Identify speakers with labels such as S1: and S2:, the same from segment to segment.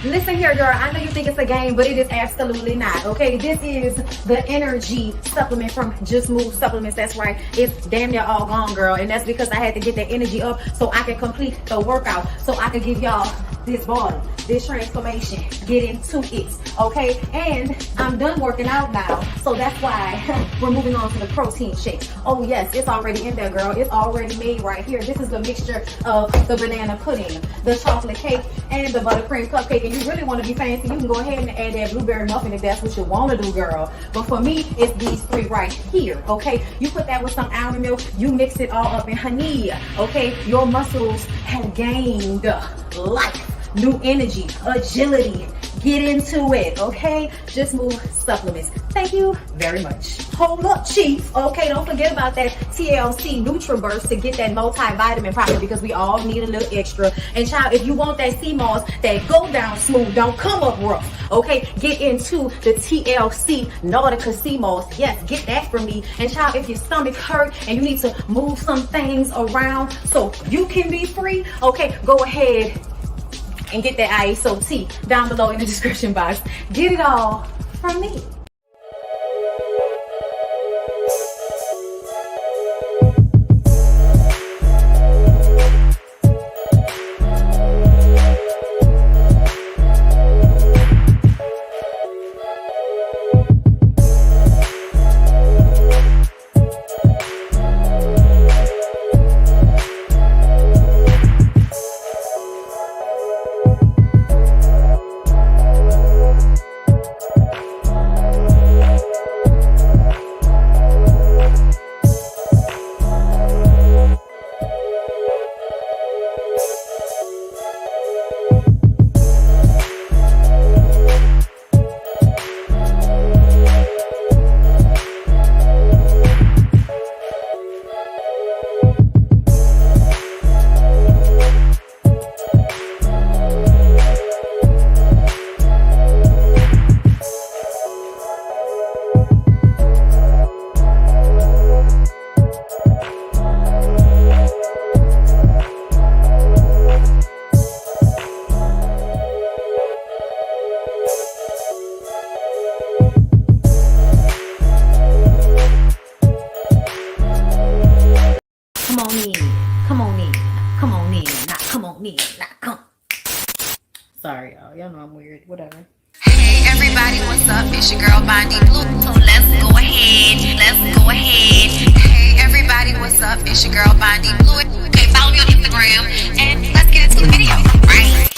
S1: Listen here, girl. I know you think it's a game, but it is absolutely not. Okay, this is the energy supplement from Just Move Supplements. That's right. It's damn near all gone, girl, and that's because I had to get that energy up so I can complete the workout, so I can give y'all this body, this transformation, get into it. Okay, and I'm done working out now, so that's why we're moving on to the protein shake. Oh yes, it's already in there, girl. It's already made right here. This is the mixture of the banana pudding, the chocolate cake, and the buttercream cupcake. And you really want to be fancy, you can go ahead and add that blueberry muffin if that's what you want to do, girl. But for me, it's these three right here. Okay, you put that with some almond milk, you mix it all up in honey. Okay, your muscles have gained life, new energy, agility. Get into it, okay? Just Move Supplements. Thank you very much. Hold up, Chief. Okay, don't forget about that TLC NutriBurst to get that multivitamin probably, because we all need a little extra. And child, if you want that sea moss that go down smooth, don't come up rough, okay? Get into the TLC Nautica sea moss. Yes, get that from me. And child, if your stomach hurt and you need to move some things around so you can be free, okay, go ahead and get that ISOT down below in the description box. Get it all from me. Sorry, y'all know I'm weird. Whatever.
S2: Hey everybody, what's up? It's your girl BondyBlue. So let's go ahead. Hey everybody, what's up? It's your girl BondyBlue. Okay, follow me on Instagram and let's get into the video, right?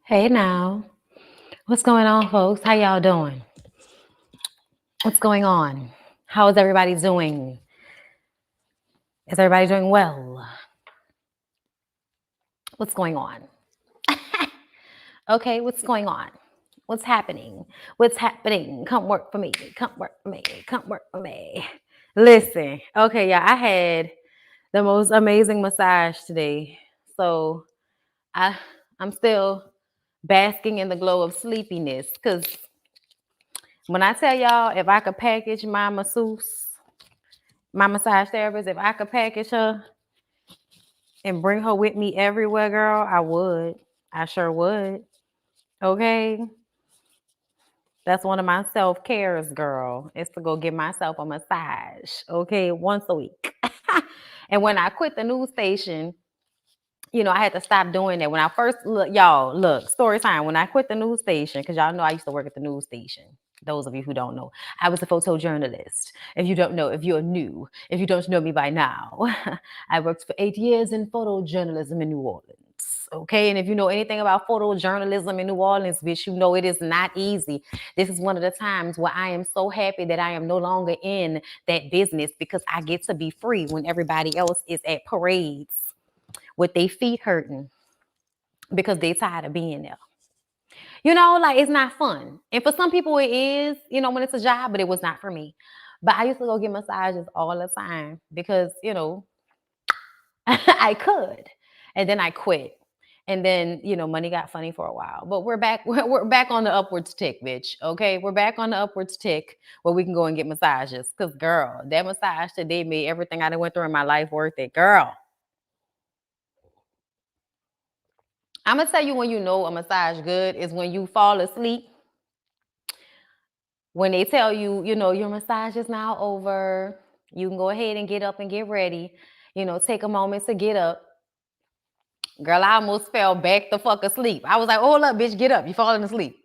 S1: Hey now. What's going on, folks? How y'all doing? What's going on? How is everybody doing? Is everybody doing well? What's going on? Okay, what's going on? What's happening? What's happening? Come work for me. Come work for me. Come work for me. Listen, okay, yeah, I had the most amazing massage today. So I'm still basking in the glow of sleepiness, because when I tell y'all, if I could package my masseuse, my massage therapist, if I could package her and bring her with me everywhere, girl, I would. I sure would. Okay. That's one of my self-cares, girl, is to go give myself a massage. Okay. Once a week. And when I quit the news station, I had to stop doing that. When I first, look, story time. When I quit the news station, because y'all know I used to work at the news station. Those of you who don't know, I was a photojournalist. If you don't know, if you're new, if you don't know me by now, I worked for 8 years in photojournalism in New Orleans. Okay, and if you know anything about photojournalism in New Orleans, bitch, you know it is not easy. This is one of the times where I am so happy that I am no longer in that business, because I get to be free when everybody else is at parades with their feet hurting because they tired of being there. It's not fun. And for some people it is, when it's a job, but it was not for me. But I used to go get massages all the time because, I could. And then I quit. And then, money got funny for a while. But we're back. We're back on the upwards tick, bitch. Okay, we're back on the upwards tick where we can go and get massages. Cause girl, that massage today made everything I done went through in my life worth it, girl. I'm gonna tell you when you know a massage good is when you fall asleep. When they tell you, your massage is now over. You can go ahead and get up and get ready. Take a moment to get up. Girl, I almost fell back the fuck asleep. I was like, oh, hold up, bitch, get up. You falling asleep.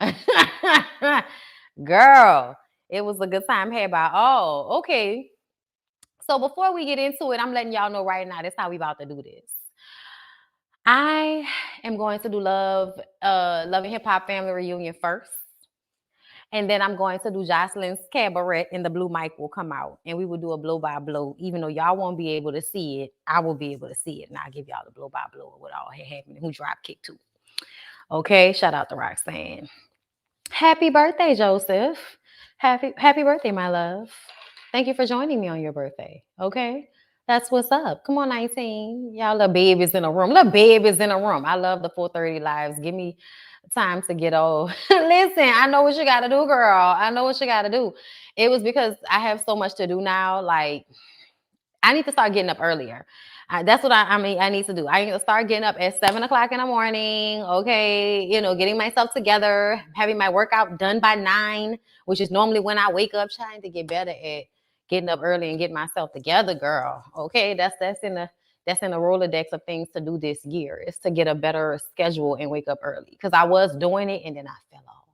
S1: Girl, it was a good time had by all. Okay. So before we get into it, I'm letting y'all know right now, that's how we about to do this. I am going to do Love and Hip Hop Family Reunion first. And then I'm going to do Joseline's Cabaret, and the blue mic will come out. And we will do a blow by blow. Even though y'all won't be able to see it, I will be able to see it. And I'll give y'all the blow by blow of what all had happened. Who drop kicked too. Okay, shout out to Roxanne. Happy birthday, Joseph. Happy birthday, my love. Thank you for joining me on your birthday. Okay. That's what's up. Come on, 19. Y'all little babies in a room. Little babies in a room. I love the 4:30 lives. Give me time to get old. Listen, I know what you got to do, girl. I know what you got to do. It was because I have so much to do now. Like, I need to start getting up earlier. That's what I need to do. I need to start getting up at 7 o'clock in the morning. Okay. Getting myself together, having my workout done by 9, which is normally when I wake up, trying to get better at getting up early and getting myself together, girl. Okay. That's in the Rolodex of things to do this year, is to get a better schedule and wake up early. Because I was doing it and then I fell off.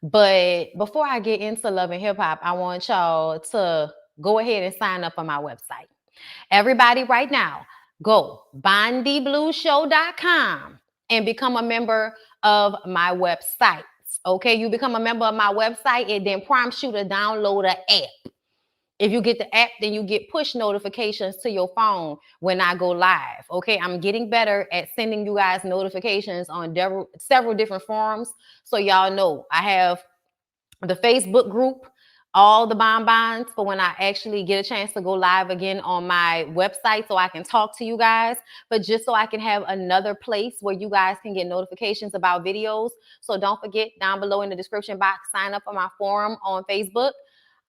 S1: But before I get into Love and Hip Hop, I want y'all to go ahead and sign up on my website. Everybody right now, go bondyblueshow.com and become a member of my website. Okay, you become a member of my website, it then prompts you to download an app. If you get the app, then you get push notifications to your phone when I go live. Okay, I'm getting better at sending you guys notifications on several different forums. So y'all know I have the Facebook group, all the bonbons for when I actually get a chance to go live again on my website so I can talk to you guys, but just so I can have another place where you guys can get notifications about videos. So don't forget, down below in the description box, sign up for my forum on Facebook.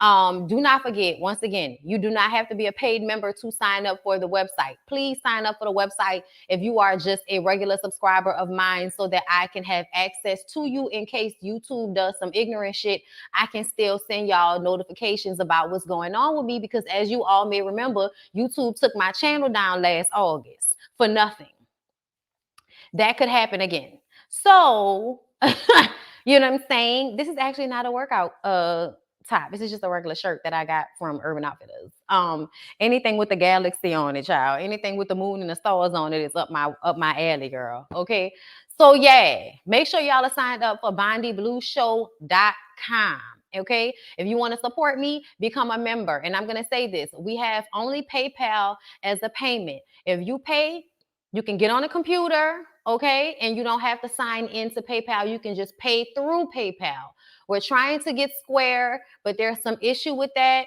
S1: Do not forget, once again, you do not have to be a paid member to sign up for the website. Please sign up for the website if you are just a regular subscriber of mine, so that I can have access to you in case YouTube does some ignorant shit. I can still send y'all notifications about what's going on with me, because as you all may remember, YouTube took my channel down last August for nothing. That could happen again. So, you know what I'm saying? This is actually not a workout top. This is just a regular shirt that I got from Urban Outfitters. Anything with the galaxy on it, child. Anything with the moon and the stars on it is up my alley, girl. Okay. So yeah, make sure y'all are signed up for BondyBlueShow.com. Okay. If you want to support me, become a member. And I'm gonna say this: we have only PayPal as a payment. If you pay, you can get on a computer, okay, and you don't have to sign into PayPal. You can just pay through PayPal. We're trying to get Square, but there's some issue with that.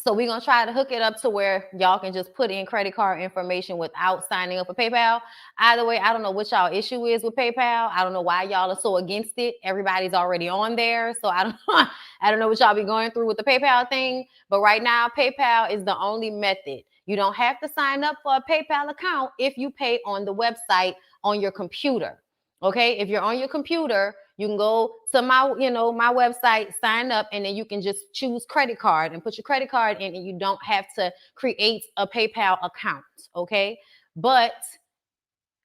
S1: So we're going to try to hook it up to where y'all can just put in credit card information without signing up for PayPal. Either way, I don't know what y'all issue is with PayPal. I don't know why y'all are so against it. Everybody's already on there. So I don't know what y'all be going through with the PayPal thing. But right now, PayPal is the only method. You don't have to sign up for a PayPal account if you pay on the website on your computer. Okay, if you're on your computer, you can go to my website, sign up, and then you can just choose credit card and put your credit card in, and you don't have to create a PayPal account. Okay, but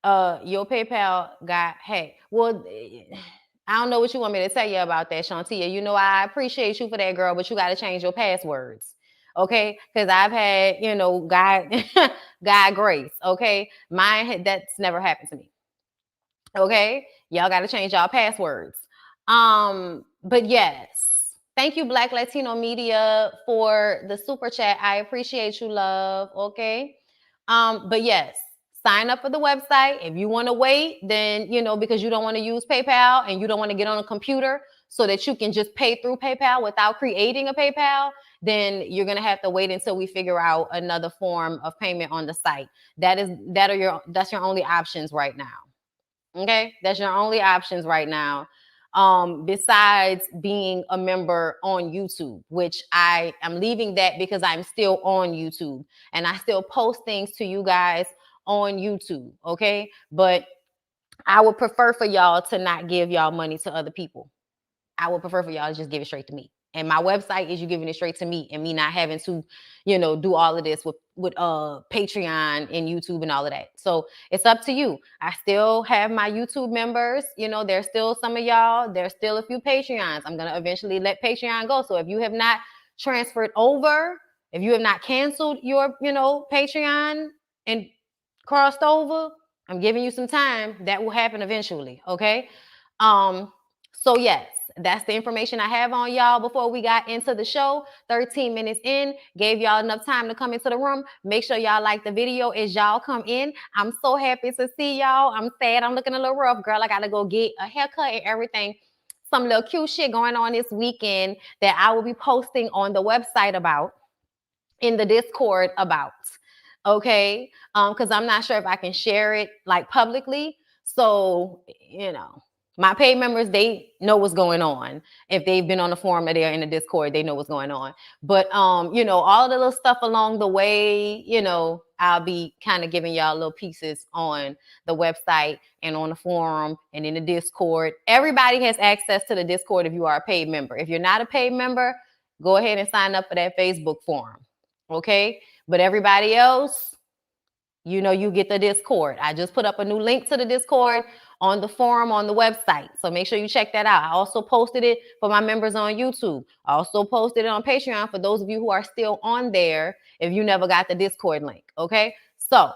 S1: your PayPal got hacked. Well, I don't know what you want me to tell you about that, Shantia. You know, I appreciate you for that, girl, but you got to change your passwords. Okay, because I've had, God grace. Okay, that's never happened to me. Okay, y'all got to change y'all passwords. But yes, thank you, Black Latino Media, for the super chat. I appreciate you, love. Okay, but yes, sign up for the website. If you want to wait, then because you don't want to use PayPal and you don't want to get on a computer so that you can just pay through PayPal without creating a PayPal, then you're gonna have to wait until we figure out another form of payment on the site. That's your only options right now. Okay, that's your only options right now. Besides being a member on YouTube, which I am leaving that because I'm still on YouTube and I still post things to you guys on YouTube. Okay, but I would prefer for y'all to not give y'all money to other people. I would prefer for y'all to just give it straight to me. And my website is you giving it straight to me and me not having to, do all of this with Patreon and YouTube and all of that. So it's up to you. I still have my YouTube members. There's still some of y'all. There's still a few Patreons. I'm gonna eventually let Patreon go. So if you have not transferred over, if you have not canceled your, Patreon and crossed over, I'm giving you some time. That will happen eventually. Okay. So yes, that's the information I have on y'all before we got into the show. 13 minutes in, gave y'all enough time to come into the room. Make sure y'all like the video as y'all come in. I'm so happy to see y'all. I'm sad I'm looking a little rough, girl. I gotta go get a haircut and everything. Some little cute shit going on this weekend that I will be posting on the website about, in the Discord about. Okay, because I'm not sure if I can share it like publicly. So, my paid members, they know what's going on. If they've been on the forum or they're in the Discord, they know what's going on. But all the little stuff along the way, I'll be kind of giving y'all little pieces on the website and on the forum and in the Discord. Everybody has access to the Discord if you are a paid member. If you're not a paid member, go ahead and sign up for that Facebook forum. Okay, but everybody else, you get the Discord. I just put up a new link to the Discord on the forum on the website. So make sure you check that out. I also posted it for my members on YouTube. I also posted it on Patreon for those of you who are still on there if you never got the Discord link. Okay, so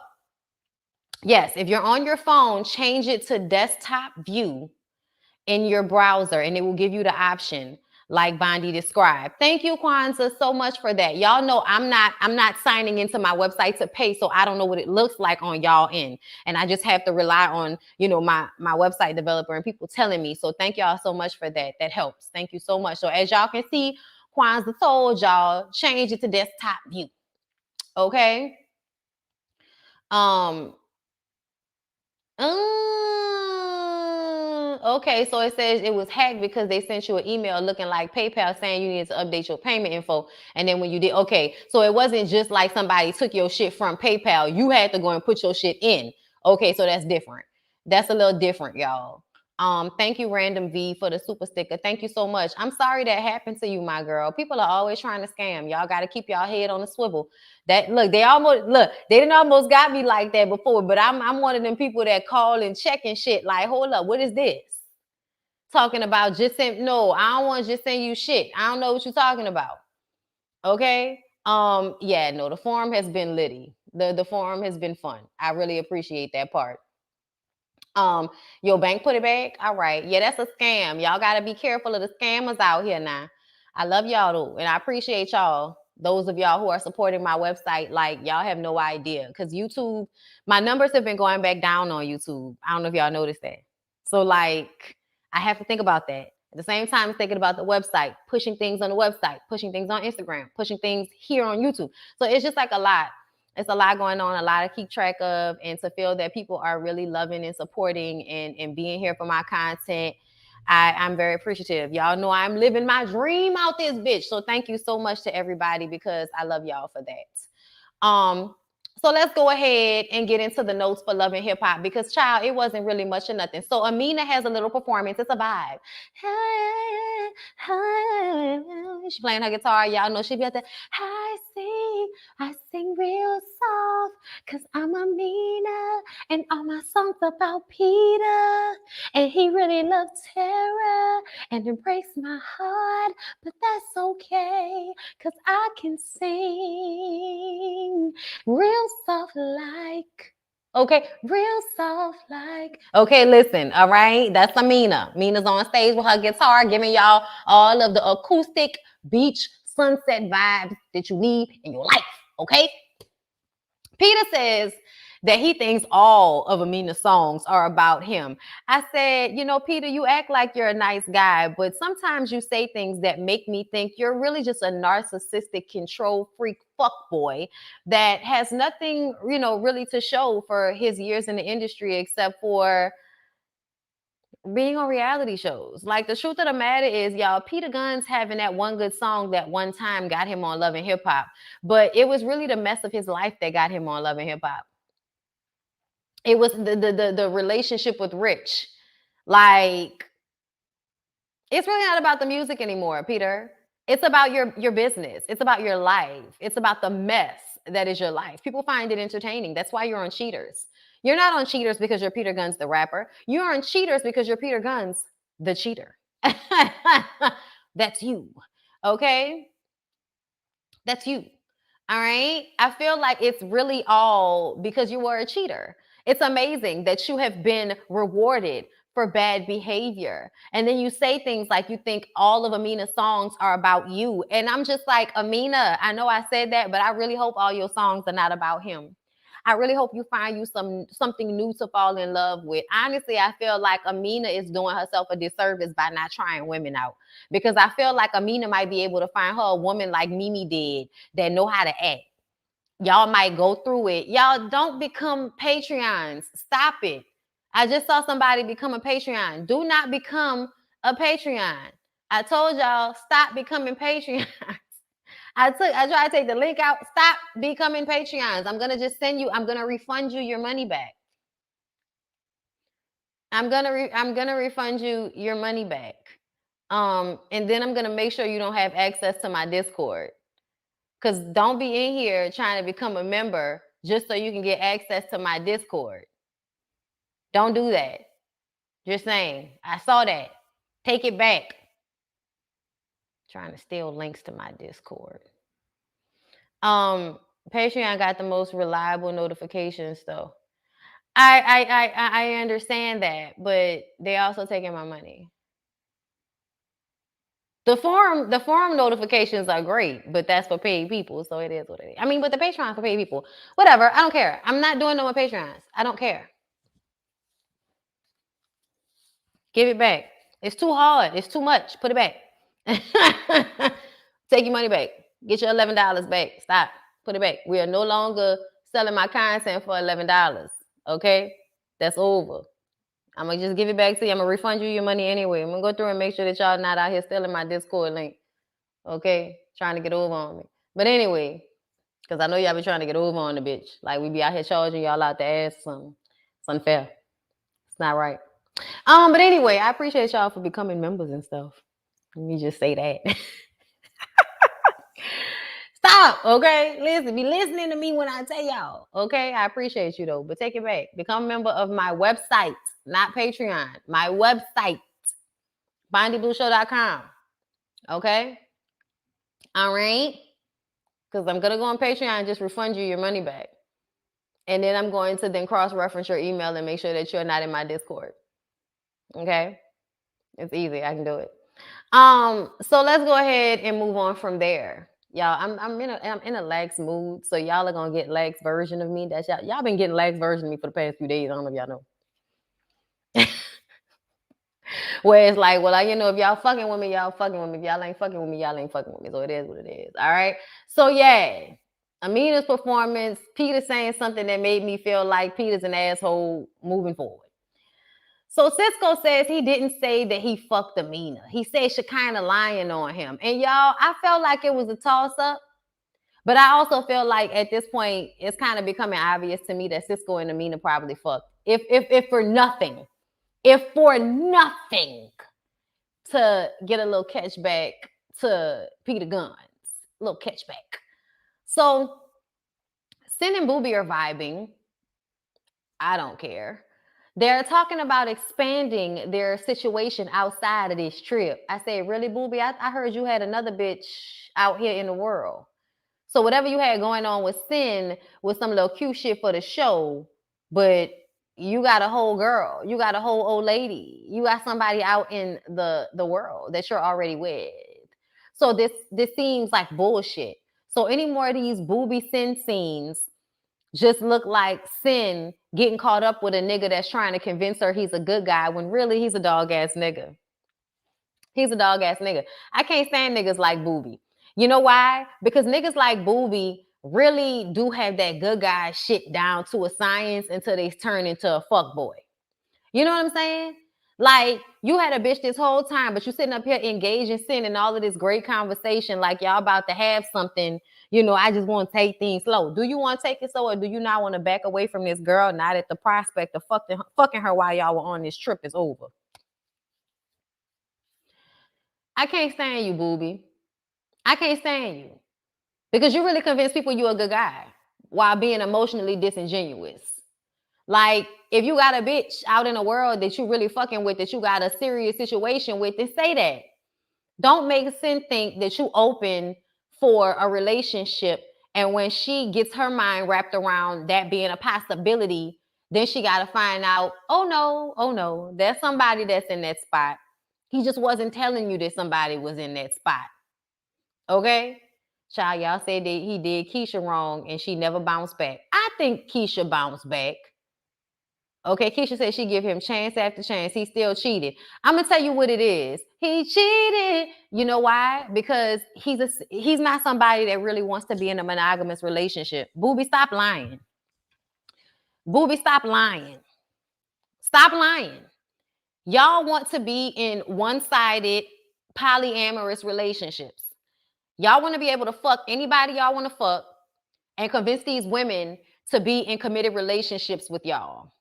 S1: yes, if you're on your phone, change it to desktop view in your browser and it will give you the option like Bondi described. Thank you, Kwanzaa, so much for that. Y'all know I'm not signing into my website to pay, so I don't know what it looks like on y'all end. And I just have to rely on, my website developer and people telling me. So thank y'all so much for that. That helps. Thank you so much. So as y'all can see, Kwanzaa told y'all, change it to desktop view. Okay. Okay, so it says it was hacked because they sent you an email looking like PayPal saying you needed to update your payment info. And then when you did, okay, so it wasn't just like somebody took your shit from PayPal. You had to go and put your shit in. Okay, so that's different. That's a little different, y'all. Thank you, Random V, for the super sticker. Thank you so much. I'm sorry that happened to you, my girl. People are always trying to scam. Y'all got to keep y'all head on the swivel. They didn't almost got me like that before, but I'm one of them people that call and check and shit. Like, hold up, what is this? Talking about no, I don't want to just send you shit. I don't know what you're talking about. Okay. Yeah, no, the forum has been litty. The forum has been fun. I really appreciate that part. Your bank put it back. All right. Yeah, that's a scam. Y'all got to be careful of the scammers out here now. I love y'all though. And I appreciate y'all. Those of y'all who are supporting my website, like y'all have no idea. Because YouTube, my numbers have been going back down on YouTube. I don't know if y'all noticed that. So like, I have to think about that. At the same time, thinking about the website, pushing things on the website, pushing things on Instagram, pushing things here on YouTube. So it's just like a lot. It's a lot going on, a lot to keep track of, and to feel that people are really loving and supporting and being here for my content. I'm very appreciative. Y'all know I'm living my dream out this bitch. So thank you so much to everybody because I love y'all for that. So let's go ahead and get into the notes for Love and Hip Hop because, child, it wasn't really much of nothing. So Amina has a little performance. It's a vibe. She's playing her guitar. Y'all know she be at the I sing real soft because I'm Amina and all my songs about Peter and he really loves Tara and it breaks my heart, but that's okay because I can sing real soft like. Okay, real soft like. Okay, listen, all right? That's Amina. Mina's on stage with her guitar giving y'all all of the acoustic beach sunset vibes that you need in your life, okay? Peter says, that he thinks all of Amina's songs are about him. I said, you know, Peter, you act like you're a nice guy, but sometimes you say things that make me think you're really just a narcissistic, control freak fuckboy that has nothing, you know, really to show for his years in the industry except for being on reality shows. Like, the truth of the matter is, y'all, Peter Guns having that one good song that one time got him on Love and Hip Hop, but it was really the mess of his life that got him on Love and Hip Hop. It was the relationship with Rich. Like, it's really not about the music anymore, Peter. It's about your business. It's about your life. It's about the mess that is your life. People find it entertaining. That's why you're on Cheaters. You're not on Cheaters because you're Peter Guns the rapper. You're on Cheaters because you're Peter Guns the cheater. That's you. Okay? That's you. All right? I feel like it's really all because you were a cheater. It's amazing that you have been rewarded for bad behavior. And then you say things like you think all of Amina's songs are about you. And I'm just like, Amina, I know I said that, but I really hope all your songs are not about him. I really hope you find you something new to fall in love with. Honestly, I feel like Amina is doing herself a disservice by not trying women out. Because I feel like Amina might be able to find her a woman like Mimi did that know how to act. Y'all might go through it. Y'all don't become Patreons. Stop it. I just saw somebody become a Patreon. Do not become a Patreon. I told y'all, stop becoming Patreons. I tried to take the link out. Stop becoming Patreons. I'm gonna just send you. I'm gonna refund you your money back. I'm gonna refund you your money back. And then I'm gonna make sure you don't have access to my Discord. Cause don't be in here trying to become a member just so you can get access to my Discord. Don't do that. Just saying. I saw that. Take it back. Trying to steal links to my Discord. Patreon got the most reliable notifications though. I understand that, but they also taking my money. The forum notifications are great, but that's for paid people, so it is what it is. I mean, but the Patreon for paid people, whatever. I don't care. I'm not doing no more Patreons. I don't care. Give it back. It's too hard. It's too much. Put it back. Take your money back. Get your $11 back. Stop. Put it back. We are no longer selling my content for $11. Okay? That's over. I'm going to just give it back to you. I'm going to refund you your money anyway. I'm going to go through and make sure that y'all not out here stealing my Discord link. Okay? Trying to get over on me. But anyway, because I know y'all be trying to get over on the bitch. Like, we be out here charging y'all out the ass or something. It's unfair. It's not right. But anyway, I appreciate y'all for becoming members and stuff. Let me just say that. Stop, okay? Listen, be listening to me when I tell y'all, okay? I appreciate you though, but take it back. Become a member of my website, not Patreon. My website, BondyBlueShow.com, okay? All right? Because I'm going to go on Patreon and just refund you your money back. And then I'm going to then cross-reference your email and make sure that you're not in my Discord. Okay? It's easy. I can do it. So let's go ahead and move on from there. Y'all, I'm in a lax mood, so y'all are gonna get lax version of me. That's y'all been getting lax version of me for the past few days. I don't know if y'all know. Where it's like, well, you know, if y'all fucking with me, y'all fucking with me. If y'all ain't fucking with me, y'all ain't fucking with me. So it is what it is. All right. So yeah, Amina's performance, Peter saying something that made me feel like Peter's an asshole moving forward. So Cisco says he didn't say that he fucked Amina. He said Shekinah lying on him. And y'all, I felt like it was a toss-up. But I also feel like at this point, it's kind of becoming obvious to me that Cisco and Amina probably fucked. If for nothing. If for nothing to get a little catchback to Peter Guns. A little catchback. So Sin and Booby are vibing. I don't care. They're talking about expanding their situation outside of this trip. I said, really, Booby? I heard you had another bitch out here in the world. So whatever you had going on with Sin was some little cute shit for the show, but you got a whole girl. You got a whole old lady. You got somebody out in the world that you're already with. So this seems like bullshit. So any more of these Booby Sin scenes just look like Sin getting caught up with a nigga that's trying to convince her he's a good guy when really he's a dog ass nigga. He's a dog ass nigga. I can't stand niggas like Booby. You know why? Because niggas like Booby really do have that good guy shit down to a science until they turn into a fuck boy. You know what I'm saying? Like, you had a bitch this whole time, but you sitting up here engaged in Sin and all of this great conversation, like y'all about to have something. You know, I just want to take things slow. Do you want to take it slow, or do you not want to back away from this girl now that the prospect of fucking her while y'all were on this trip is over? I can't stand you, Booby. I can't stand you. Because you really convince people you're a good guy while being emotionally disingenuous. Like, if you got a bitch out in the world that you really fucking with, that you got a serious situation with, then say that. Don't make Sin think that you open for a relationship, and when she gets her mind wrapped around that being a possibility, then she got to find out, oh no, there's somebody that's in that spot. He just wasn't telling you that somebody was in that spot. Okay? Child, y'all said that he did Keisha wrong and she never bounced back. I think Keisha bounced back. Okay, Keisha said she give him chance after chance. He still cheated. I'm gonna tell you what it is. He cheated. You know why? Because he's not somebody that really wants to be in a monogamous relationship. Booby, stop lying. Booby, stop lying. Stop lying. Y'all want to be in one-sided polyamorous relationships. Y'all want to be able to fuck anybody y'all want to fuck and convince these women to be in committed relationships with y'all.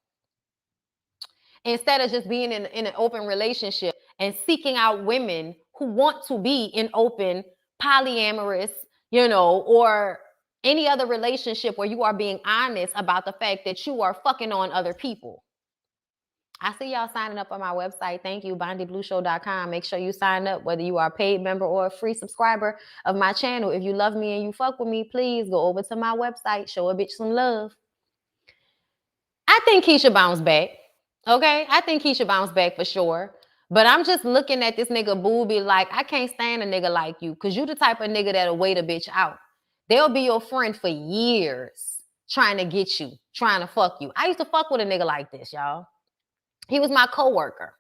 S1: Instead of just being in an open relationship and seeking out women who want to be in open, polyamorous, or any other relationship where you are being honest about the fact that you are fucking on other people. I see y'all signing up on my website. Thank you, BondyBlueShow.com. Make sure you sign up, whether you are a paid member or a free subscriber of my channel. If you love me and you fuck with me, please go over to my website. Show a bitch some love. I think Keisha bounced back. Okay? I think Keisha bounced back for sure. But I'm just looking at this nigga Booby like, I can't stand a nigga like you, because you the type of nigga that'll wait a bitch out. They'll be your friend for years trying to get you, trying to fuck you. I used to fuck with a nigga like this, y'all. He was my coworker.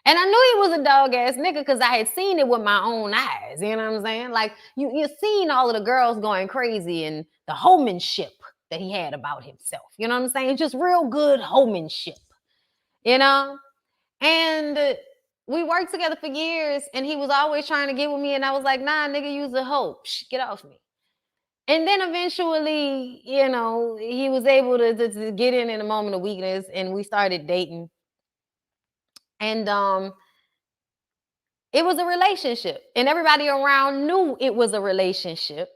S1: And I knew he was a dog ass nigga because I had seen it with my own eyes. You know what I'm saying? Like, you've seen all of the girls going crazy and the homemanship that he had about himself. You know what I'm saying? Just real good homemanship, you know? And we worked together for years, and he was always trying to get with me, and I was like, nah, nigga, you's a hoe. Psh, get off me. And then eventually, he was able to get in a moment of weakness, and we started dating. And it was a relationship, and everybody around knew it was a relationship,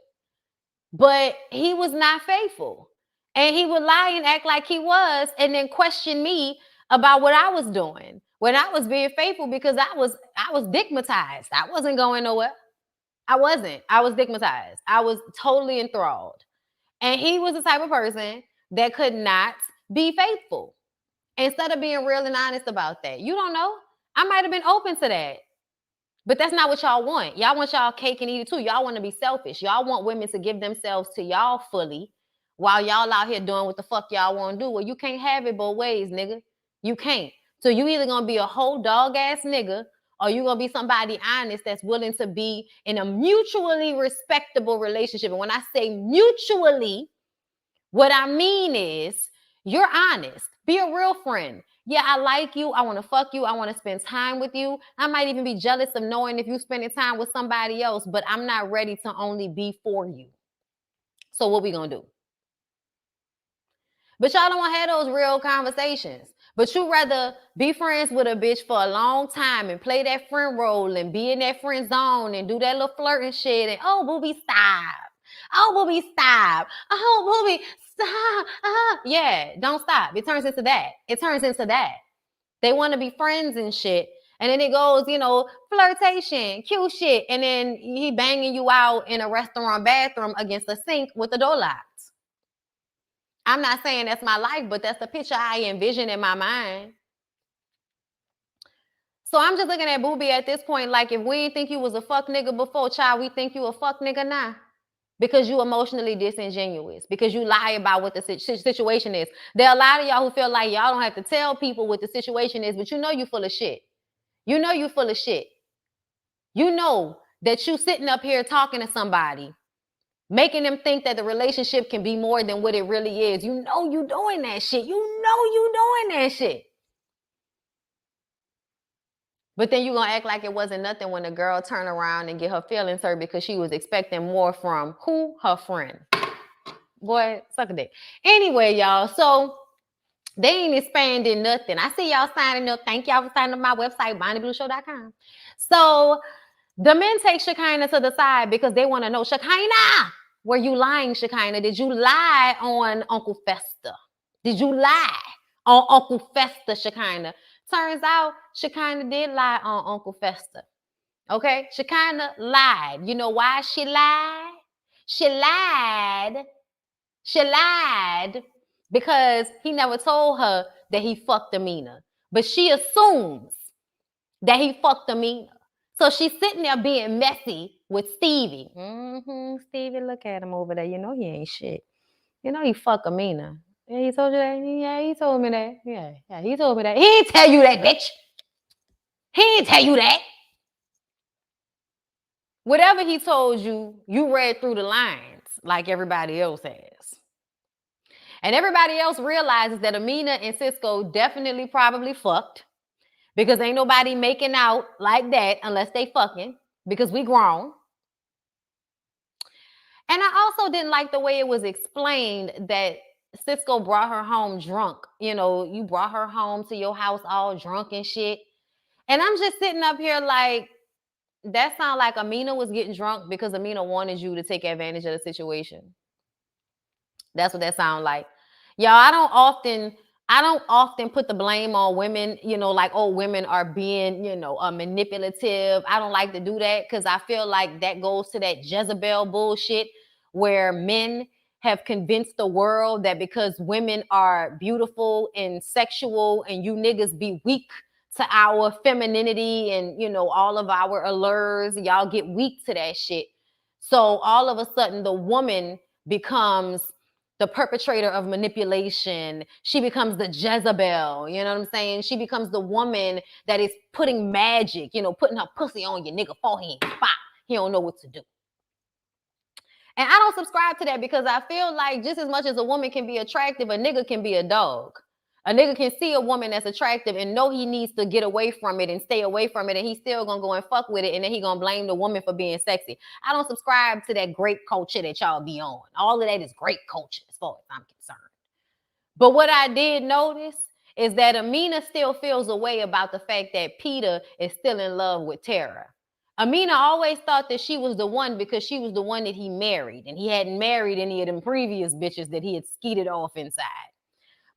S1: but he was not faithful. And he would lie and act like he was, and then question me about what I was doing when I was being faithful, because I was stigmatized. I wasn't going nowhere. I wasn't. I was stigmatized. I was totally enthralled. And he was the type of person that could not be faithful. Instead of being real and honest about that, you don't know. I might have been open to that. But that's not what y'all want. Y'all want y'all cake and eat it too. Y'all want to be selfish. Y'all want women to give themselves to y'all fully while y'all out here doing what the fuck y'all want to do. Well, you can't have it both ways, nigga. You can't. So you either going to be a whole dog ass nigga, or you going to be somebody honest that's willing to be in a mutually respectable relationship. And when I say mutually, what I mean is you're honest. Be a real friend. Yeah, I like you. I want to fuck you. I want to spend time with you. I might even be jealous of knowing if you're spending time with somebody else, but I'm not ready to only be for you. So what we gonna do? But y'all don't want to have those real conversations. But you rather be friends with a bitch for a long time and play that friend role and be in that friend zone and do that little flirting shit and, oh, booby, stop. Oh, booby, stop. Oh, booby, stop. Yeah, don't stop. It turns into that. They want to be friends and shit. And then it goes, flirtation, cute shit. And then he banging you out in a restaurant bathroom against a sink with the door locked. I'm not saying that's my life, but that's the picture I envision in my mind. So I'm just looking at Booby at this point like, if we didn't think you was a fuck nigga before, child, we think you a fuck nigga now. because you emotionally disingenuous, because you lie about what the situation is. There are a lot of y'all who feel like y'all don't have to tell people what the situation is, but you know you full of shit. You know you full of shit. You know that you sitting up here talking to somebody, making them think that the relationship can be more than what it really is. You know you doing that shit. You know you doing that shit. But then you gonna act like it wasn't nothing when the girl turn around and get her feelings hurt because she was expecting more from who? Her friend. Boy, suck a dick. Anyway, y'all, so they ain't expanding nothing. I see y'all signing up. Thank y'all for signing up my website, BondyBlueShow.com. So the men take Shekinah to the side because they want to know, Shekinah, were you lying, Shekinah? Did you lie on Uncle Fester? Did you lie on Uncle Fester, Shekinah? Turns out Shekinah did lie on Uncle Fester. Okay? Shekinah lied. You know why she lied? She lied because he never told her that he fucked Amina. But she assumes that he fucked Amina. So she's sitting there being messy with Stevie. Stevie, look at him over there. You know he ain't shit. You know he fucked Amina. Yeah, he told you that? Yeah, he told me that. Yeah, he told me that. He didn't tell you that, bitch. He didn't tell you that. Whatever he told you, you read through the lines like everybody else has. And everybody else realizes that Amina and Cisco definitely probably fucked because ain't nobody making out like that unless they fucking because we grown. And I also didn't like the way it was explained that Cisco brought her home drunk. You know, you brought her home to your house all drunk and shit. And I'm just sitting up here like, that sounds like Amina was getting drunk because Amina wanted you to take advantage of the situation. That's what that sounds like. Y'all, I don't often put the blame on women, you know, like, oh, women are being, you know, manipulative. I don't like to do that because I feel like that goes to that Jezebel bullshit where men have convinced the world that because women are beautiful and sexual and you niggas be weak to our femininity and, you know, all of our allures, y'all get weak to that shit. So all of a sudden the woman becomes the perpetrator of manipulation. She becomes the Jezebel, you know what I'm saying? She becomes the woman that is putting magic, you know, putting her pussy on your nigga forehead. Pop. He don't know what to do. And I don't subscribe to that because I feel like just as much as a woman can be attractive, a nigga can be a dog. A nigga can see a woman that's attractive and know he needs to get away from it and stay away from it, and he's still gonna go and fuck with it, and then he gonna blame the woman for being sexy. I don't subscribe to that great culture that y'all be on. All of that is great culture as far as I'm concerned. But what I did notice is that Amina still feels a way about the fact that Peter is still in love with Tara. Amina always thought that she was the one because she was the one that he married, and he hadn't married any of them previous bitches that he had skeeted off inside.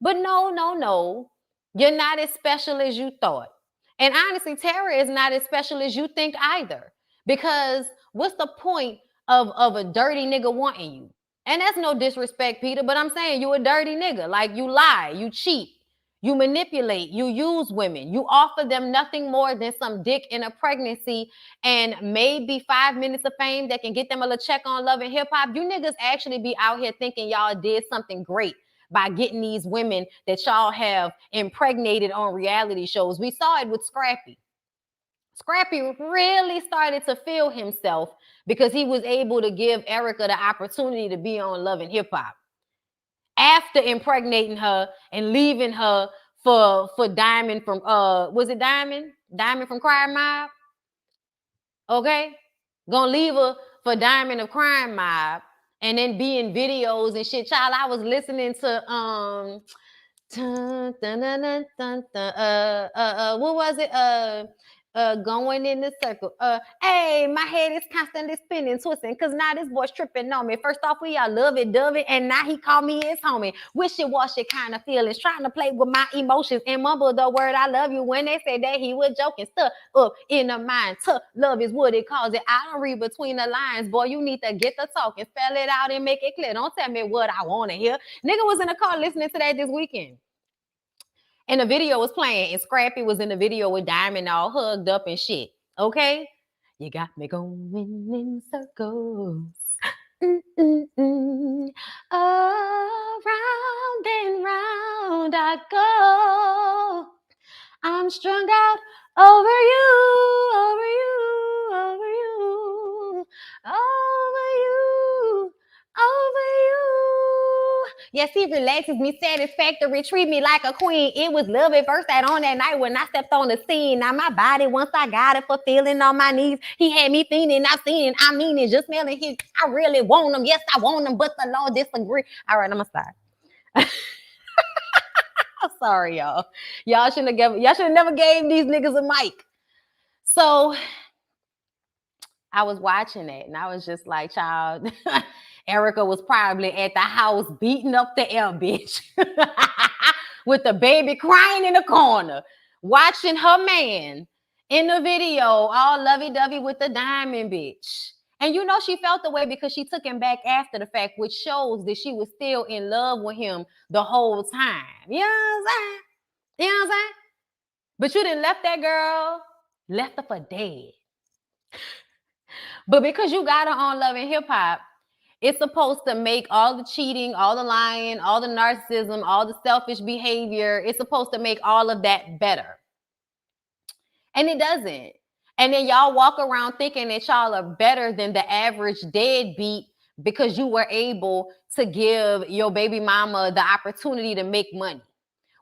S1: But no. You're not as special as you thought. And honestly, Tara is not as special as you think either. Because what's the point of a dirty nigga wanting you? And that's no disrespect, Peter, but I'm saying you a dirty nigga. Like, you lie, you cheat, you manipulate, you use women. You offer them nothing more than some dick in a pregnancy and maybe 5 minutes of fame that can get them a little check on Love and Hip Hop. You niggas actually be out here thinking y'all did something great by getting these women that y'all have impregnated on reality shows. We saw it with Scrappy. Scrappy really started to feel himself because he was able to give Erica the opportunity to be on Love and Hip Hop. After impregnating her and leaving her for Diamond from was it Diamond? Diamond from Crime Mob? Okay? Gonna leave her for Diamond of Crime Mob and then be in videos and shit. Child, I was listening to what was it? Going in the circle. Hey, my head is constantly spinning, twisting, cause now this boy's tripping on me. First off, we all love it, dove it, and now he called me his homie. Wishy-washy kind of feelings, trying to play with my emotions and mumble the word I love you when they said that he was joking. Stuck up in the mind. Tough love is what it calls it. I don't read between the lines, boy. You need to get the talk and spell it out and make it clear. Don't tell me what I want to hear. Nigga was in the car listening to that this weekend. And the video was playing, and Scrappy was in the video with Diamond all hugged up and shit. Okay? You got me going in circles. Around and round I go. I'm strung out over you, over you, over you, over you, over you. Yes, he relaxes me, satisfactory, treat me like a queen. It was love at first sight on that night when I stepped on the scene. Now my body, once I got it, fulfilling on my knees. He had me feeling, I've seen it, I mean it, just smelling his. I really want him. Yes, I want him, but the law disagree. All right, I'm gonna stop. I'm sorry, y'all. Y'all should have never gave these niggas a mic. So I was watching it and I was just like, child, Erica was probably at the house beating up the air bitch with the baby crying in the corner, watching her man in the video all lovey-dovey with the diamond bitch. And you know she felt the way because she took him back after the fact, which shows that she was still in love with him the whole time. You know what I'm saying? You know what I'm saying? But you didn't left that girl, left her for dead. But because you got her on Love and Hip Hop, it's supposed to make all the cheating, all the lying, all the narcissism, all the selfish behavior, it's supposed to make all of that better. And it doesn't. And then y'all walk around thinking that y'all are better than the average deadbeat because you were able to give your baby mama the opportunity to make money.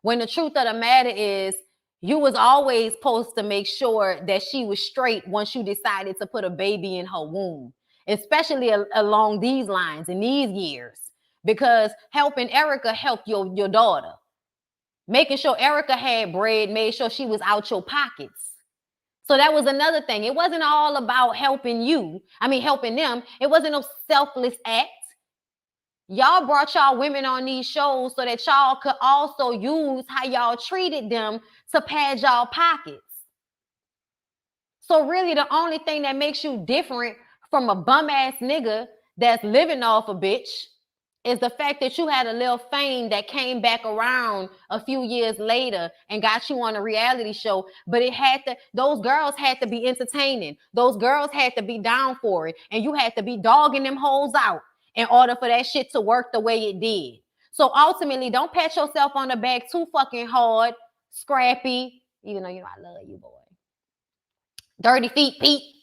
S1: When the truth of the matter is, you was always supposed to make sure that she was straight once you decided to put a baby in her womb, especially along these lines in these years, because helping Erica helped your daughter. Making sure Erica had bread, made sure she was out your pockets. So that was another thing. It wasn't all about helping them. It wasn't no selfless act. Y'all brought y'all women on these shows so that y'all could also use how y'all treated them to pad y'all pockets. So really the only thing that makes you different from a bum ass nigga that's living off a bitch is the fact that you had a little fame that came back around a few years later and got you on a reality show. But those girls had to be entertaining. Those girls had to be down for it. And you had to be dogging them hoes out in order for that shit to work the way it did. So ultimately, don't pat yourself on the back too fucking hard, Scrappy, even though you know I love you, boy. Dirty Feet Pete.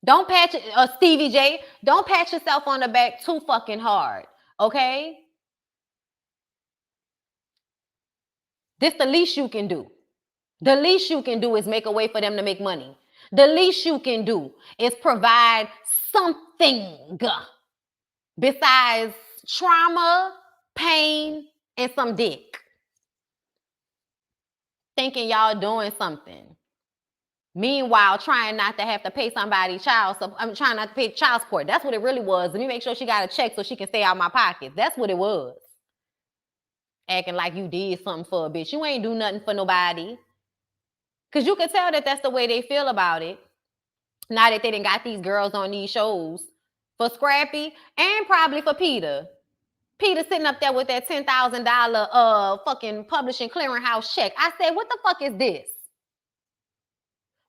S1: Don't pat Stevie J. Don't pat yourself on the back too fucking hard, okay? This the least you can do. The least you can do is make a way for them to make money. The least you can do is provide something besides trauma, pain, and some dick. Thinking y'all doing something. Meanwhile, trying not to have to pay somebody trying not to pay child support. That's what it really was. Let me make sure she got a check so she can stay out my pocket. That's what it was. Acting like you did something for a bitch. You ain't do nothing for nobody. Because you can tell that that's the way they feel about it. Now that they done got these girls on these shows. For Scrappy and probably for Peter. Peter sitting up there with that $10,000 fucking publishing clearinghouse check. I said, what the fuck is this?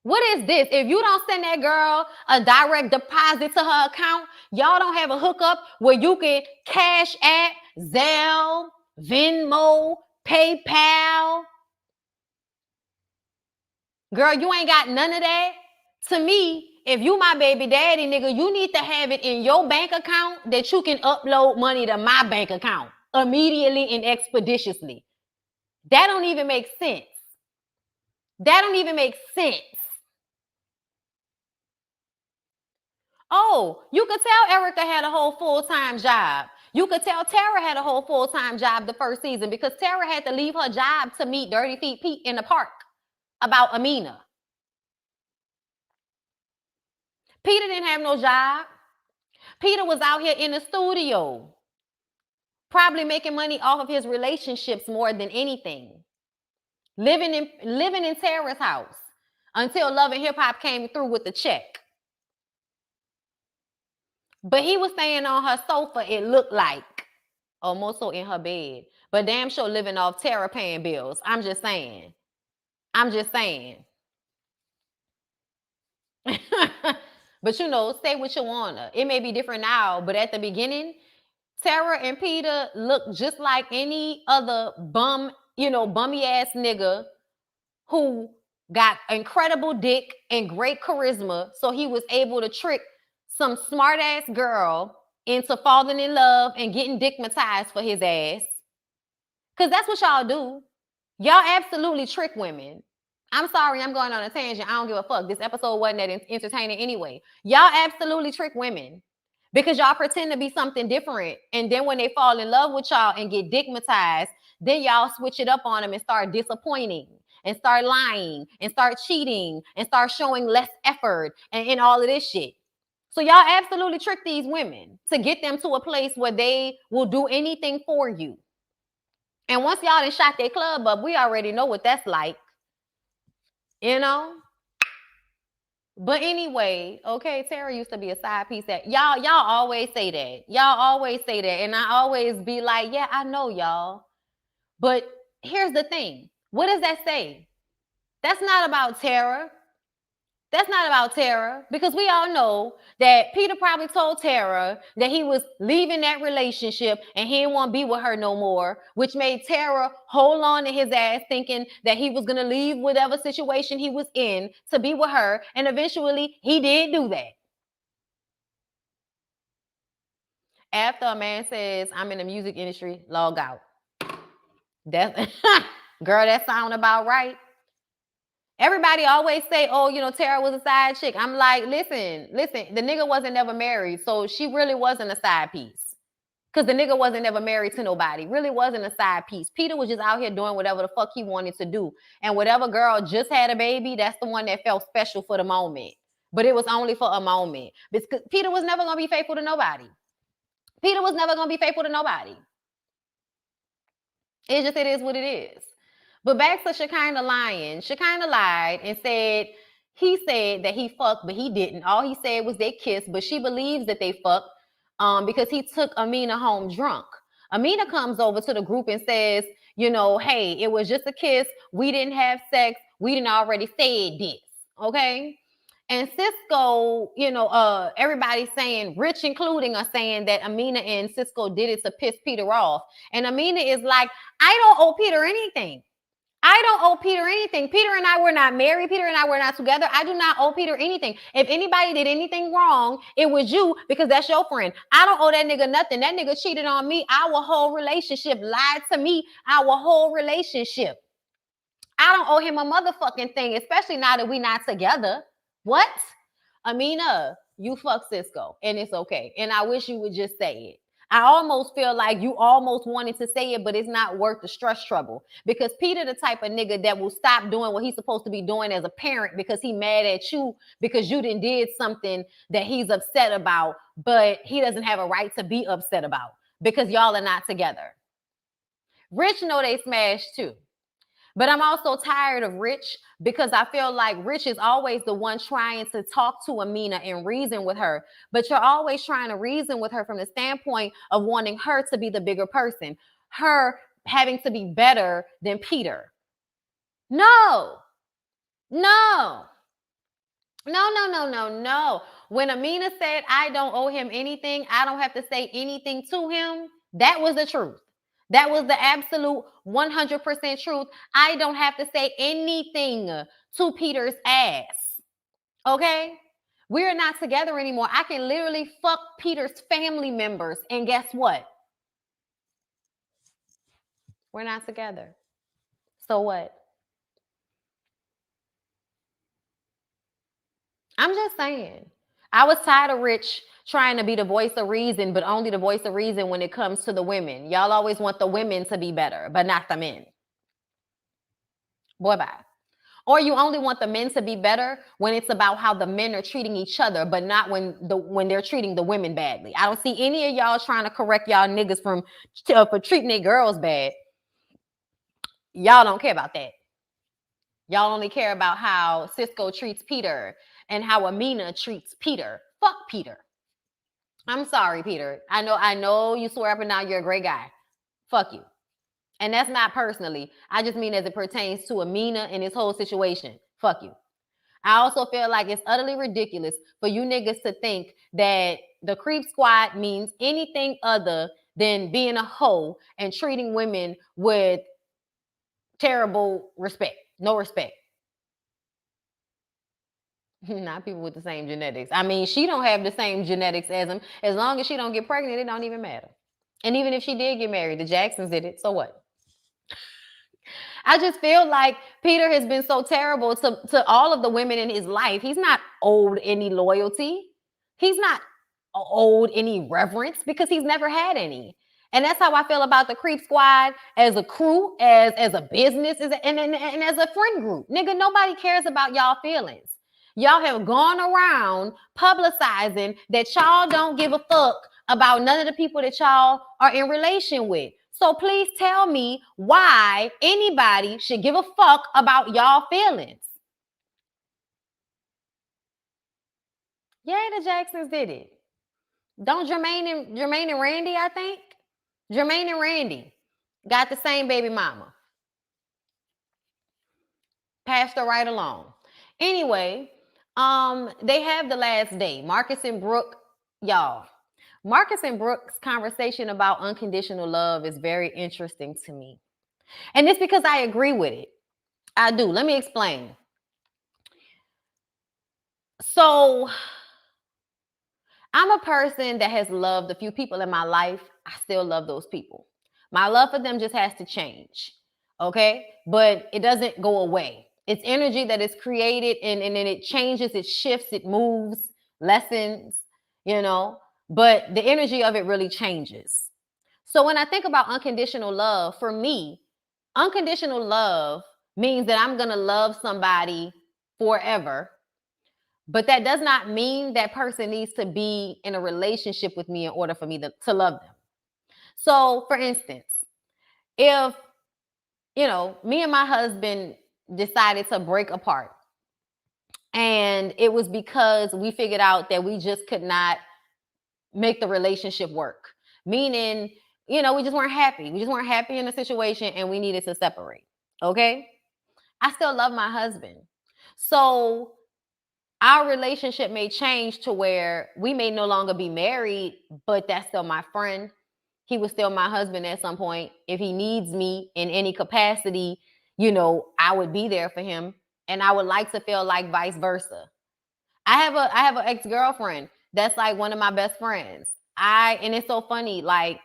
S1: What is this? If you don't send that girl a direct deposit to her account, y'all don't have a hookup where you can Cash App, Zelle, Venmo, PayPal. Girl, you ain't got none of that. To me, if you my baby daddy, nigga, you need to have it in your bank account that you can upload money to my bank account immediately and expeditiously. That don't even make sense. That don't even make sense. Oh, you could tell Erica had a whole full-time job. You could tell Tara had a whole full-time job the first season because Tara had to leave her job to meet Dirty Feet Pete in the park about Amina. Peter didn't have no job. Peter was out here in the studio, probably making money off of his relationships more than anything. Living in Tara's house until Love and Hip Hop came through with the check. But he was staying on her sofa, it looked like. Or more so in her bed. But damn sure living off Tara paying bills. I'm just saying. But say what you wanna. It may be different now, but at the beginning, Tara and Peter look just like any other bummy ass nigga who got incredible dick and great charisma, so he was able to trick some smart ass girl into falling in love and getting dickmatized for his ass. Cause that's what y'all do. Y'all absolutely trick women. I'm sorry, I'm going on a tangent. I don't give a fuck. This episode wasn't that entertaining anyway. Y'all absolutely trick women because y'all pretend to be something different. And then when they fall in love with y'all and get dickmatized, then y'all switch it up on them and start disappointing and start lying and start cheating and start showing less effort and all of this shit. So y'all absolutely trick these women to get them to a place where they will do anything for you. And once y'all done shot their club up, we already know what that's like. But anyway, okay, Tara used to be a side piece. That y'all always say that. Y'all always say that. And I always be like, yeah, I know y'all. But here's the thing. What does that say? That's not about Tara. That's not about Tara, because we all know that Peter probably told Tara that he was leaving that relationship and he didn't want to be with her no more, which made Tara hold on to his ass thinking that he was going to leave whatever situation he was in to be with her. And eventually he did do that. After a man says, I'm in the music industry, log out. That's girl, that sound about right. Everybody always say, oh, Tara was a side chick. I'm like, listen, the nigga wasn't never married, so she really wasn't a side piece. Because the nigga wasn't never married to nobody. Really wasn't a side piece. Peter was just out here doing whatever the fuck he wanted to do. And whatever girl just had a baby, that's the one that felt special for the moment. But it was only for a moment. Because Peter was never going to be faithful to nobody. Peter was never going to be faithful to nobody. It is what it is. But back to Shekinah lying. Shekinah lied and said, he said that he fucked, but he didn't. All he said was they kissed, but she believes that they fucked because he took Amina home drunk. Amina comes over to the group and says, hey, it was just a kiss. We didn't have sex. We didn't already said this, okay? And Cisco, everybody's saying, Rich including us, saying that Amina and Cisco did it to piss Peter off. And Amina is like, I don't owe Peter anything. I don't owe Peter anything. Peter and I were not married. Peter and I were not together. I do not owe Peter anything. If anybody did anything wrong, it was you, because that's your friend. I don't owe that nigga nothing. That nigga cheated on me. Our whole relationship, lied to me. Our whole relationship. I don't owe him a motherfucking thing, especially now that we not together. What? Amina, you fuck Cisco, and it's okay. And I wish you would just say it. I almost feel like you almost wanted to say it, but it's not worth the stress trouble, because Peter the type of nigga that will stop doing what he's supposed to be doing as a parent because he mad at you because you did something that he's upset about, but he doesn't have a right to be upset about because y'all are not together. Rich know they smashed too. But I'm also tired of Rich because I feel like Rich is always the one trying to talk to Amina and reason with her. But you're always trying to reason with her from the standpoint of wanting her to be the bigger person, her having to be better than Peter. No. When Amina said, I don't owe him anything, I don't have to say anything to him, that was the truth. That was the absolute 100% truth. I don't have to say anything to Peter's ass. Okay? We're not together anymore. I can literally fuck Peter's family members. And guess what? We're not together. So what? I'm just saying. I was tired of Rich trying to be the voice of reason, but only the voice of reason when it comes to the women. Y'all always want the women to be better, but not the men. Boy, bye. Or you only want the men to be better when it's about how the men are treating each other, but not when they're treating the women badly. I don't see any of y'all trying to correct y'all niggas for treating their girls bad. Y'all don't care about that. Y'all only care about how Cisco treats Peter and how Amina treats Peter. Fuck Peter. I'm sorry, Peter. I know you swear up and down you're a great guy. Fuck you. And that's not personally. I just mean as it pertains to Amina and this whole situation. Fuck you. I also feel like it's utterly ridiculous for you niggas to think that the creep squad means anything other than being a hoe and treating women with terrible respect. No respect. Not people with the same genetics. I mean, she don't have the same genetics as him. As long as she don't get pregnant, it don't even matter. And even if she did get married, the Jacksons did it. So what? I just feel like Peter has been so terrible to all of the women in his life. He's not owed any loyalty. He's not owed any reverence because he's never had any. And that's how I feel about the Creep Squad as a crew, as a business, and as a friend group. Nigga, nobody cares about y'all feelings. Y'all have gone around publicizing that y'all don't give a fuck about none of the people that y'all are in relation with. So please tell me why anybody should give a fuck about y'all feelings. Yeah, the Jacksons did it. Don't Jermaine and Randy, I think? Jermaine and Randy got the same baby mama. Passed her right along. Anyway, they have the last day. Marcus and Brooke, y'all. Marcus and Brooke's conversation about unconditional love is very interesting to me. And it's because I agree with it. I do. Let me explain. So, I'm a person that has loved a few people in my life. I still love those people. My love for them just has to change. Okay? But it doesn't go away. It's energy that is created and then it changes, it shifts, it moves, lessens, you know. But the energy of it really changes. So when I think about unconditional love, for me, unconditional love means that I'm going to love somebody forever. But that does not mean that person needs to be in a relationship with me in order for me to love them. So, for instance, if, me and my husband decided to break apart and it was because we figured out that we just could not make the relationship work, meaning, we just weren't happy. We just weren't happy in the situation and we needed to separate. Okay? I still love my husband. So, our relationship may change to where we may no longer be married, but that's still my friend. He was still my husband at some point. If he needs me in any capacity, I would be there for him. And I would like to feel like vice versa. I have an ex-girlfriend that's like one of my best friends. And it's so funny, like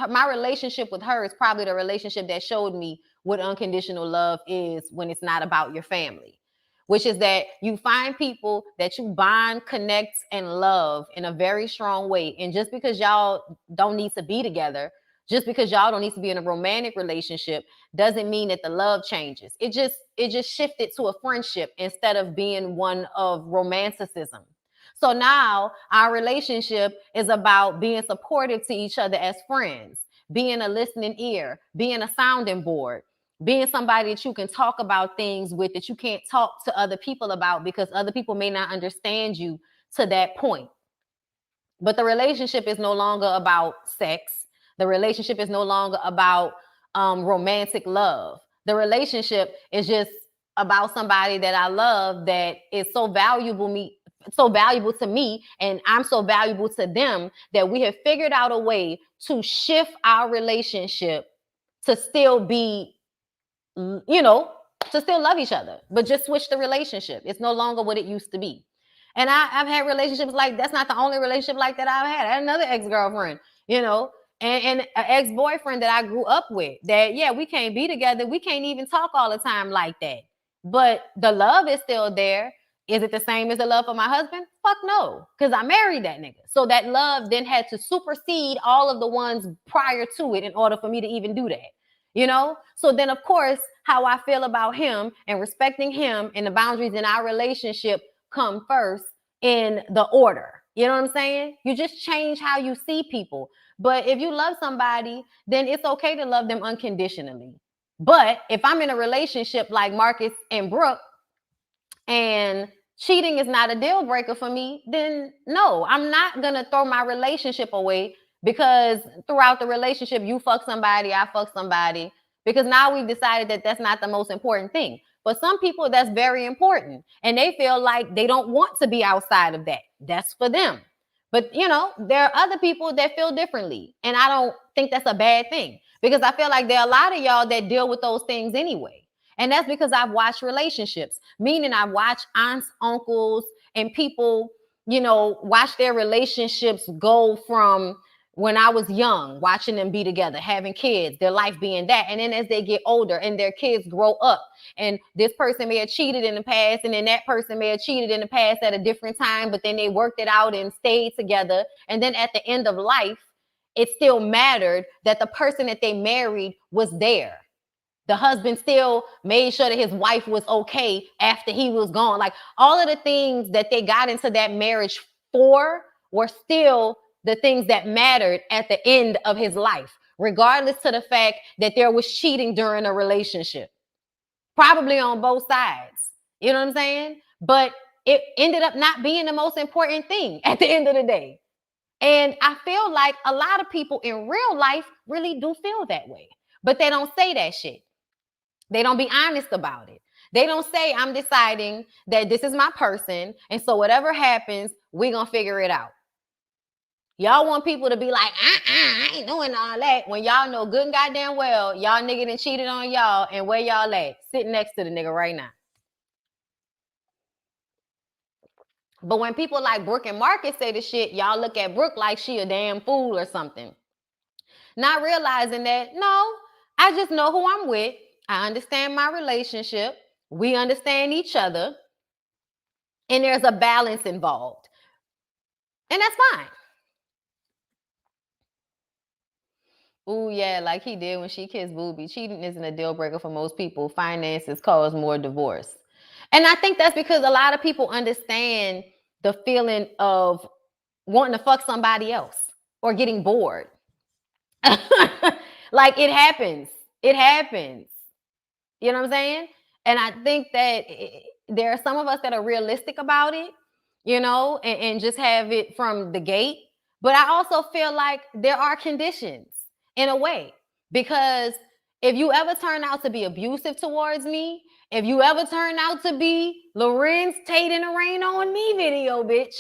S1: my relationship with her is probably the relationship that showed me what unconditional love is when it's not about your family, which is that you find people that you bond, connect, and love in a very strong way. And just because y'all don't need to be together, just because y'all don't need to be in a romantic relationship, doesn't mean that the love changes. It just shifted to a friendship instead of being one of romanticism. So now our relationship is about being supportive to each other as friends, being a listening ear, being a sounding board, being somebody that you can talk about things with that you can't talk to other people about because other people may not understand you to that point. But the relationship is no longer about sex. The relationship is no longer about romantic love. The relationship is just about somebody that I love that is so valuable to me, and I'm so valuable to them that we have figured out a way to shift our relationship to still be, to still love each other, but just switch the relationship. It's no longer what it used to be. And I've had relationships like that's not the only relationship like that I've had. I had another ex-girlfriend, and an ex-boyfriend that I grew up with that, yeah, we can't be together. We can't even talk all the time like that. But the love is still there. Is it the same as the love for my husband? Fuck no, because I married that nigga. So that love then had to supersede all of the ones prior to it in order for me to even do that. So then, of course, how I feel about him and respecting him and the boundaries in our relationship come first in the order. You know what I'm saying? You just change how you see people. But if you love somebody, then it's okay to love them unconditionally. But if I'm in a relationship like Marcus and Brooke and cheating is not a deal breaker for me, then no, I'm not going to throw my relationship away because throughout the relationship, you fuck somebody, I fuck somebody. because now we've decided that that's not the most important thing. But some people, that's very important, and they feel like they don't want to be outside of that. That's for them. But there are other people that feel differently, and I don't think that's a bad thing, because I feel like there are a lot of y'all that deal with those things anyway. And that's because I've watched relationships, meaning I've watched aunts, uncles, and people, watch their relationships go from when I was young, watching them be together, having kids, their life being that. And then as they get older and their kids grow up, and this person may have cheated in the past, and then that person may have cheated in the past at a different time, but then they worked it out and stayed together. And then at the end of life, it still mattered that the person that they married was there. The husband still made sure that his wife was okay after he was gone. Like, all of the things that they got into that marriage for were still the things that mattered at the end of his life, regardless to the fact that there was cheating during a relationship, probably on both sides. You know what I'm saying? But it ended up not being the most important thing at the end of the day. And I feel like a lot of people in real life really do feel that way, but they don't say that shit. They don't be honest about it. They don't say, I'm deciding that this is my person, and so whatever happens, we're going to figure it out. Y'all want people to be like, I ain't doing all that, when y'all know good and goddamn well y'all nigga done cheated on y'all, and where y'all at? Sitting next to the nigga right now. But when people like Brooke and Marcus say the shit, y'all look at Brooke like she a damn fool or something. Not realizing that, no, I just know who I'm with. I understand my relationship. We understand each other. And there's a balance involved. And that's fine. Ooh, yeah, like he did when she kissed Booby. Cheating isn't a deal breaker for most people. Finances cause more divorce. And I think that's because a lot of people understand the feeling of wanting to fuck somebody else or getting bored. Like, it happens. It happens. You know what I'm saying? And I think that there are some of us that are realistic about it, and just have it from the gate. But I also feel like there are conditions in a way, because if you ever turn out to be abusive towards me, if you ever turn out to be Lorenz Tate in the Rain on Me video, bitch,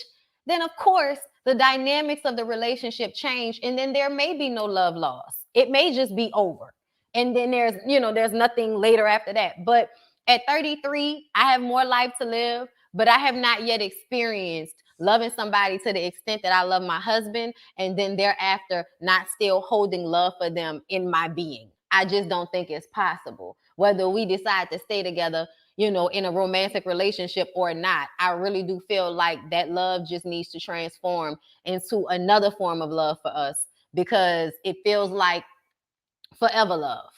S1: then of course the dynamics of the relationship change, and then there may be no love lost. It may just be over. And then there's nothing later after that. But at 33, I have more life to live, but I have not yet experienced loving somebody to the extent that I love my husband, and then thereafter not still holding love for them in my being. I just don't think it's possible. Whether we decide to stay together, in a romantic relationship or not, I really do feel like that love just needs to transform into another form of love for us, because it feels like forever love.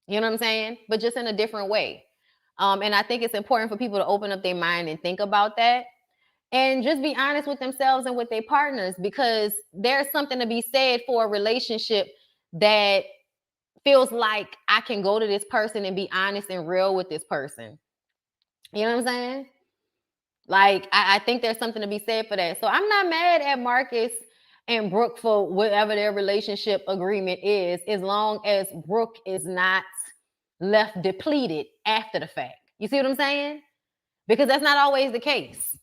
S1: You know what I'm saying? But just in a different way. And I think it's important for people to open up their mind and think about that, and just be honest with themselves and with their partners, because there's something to be said for a relationship that feels like I can go to this person and be honest and real with this person. You know what I'm saying? Like, I think there's something to be said for that. So I'm not mad at Marcus and Brooke for whatever their relationship agreement is, as long as Brooke is not left depleted after the fact. You see what I'm saying? Because that's not always the case.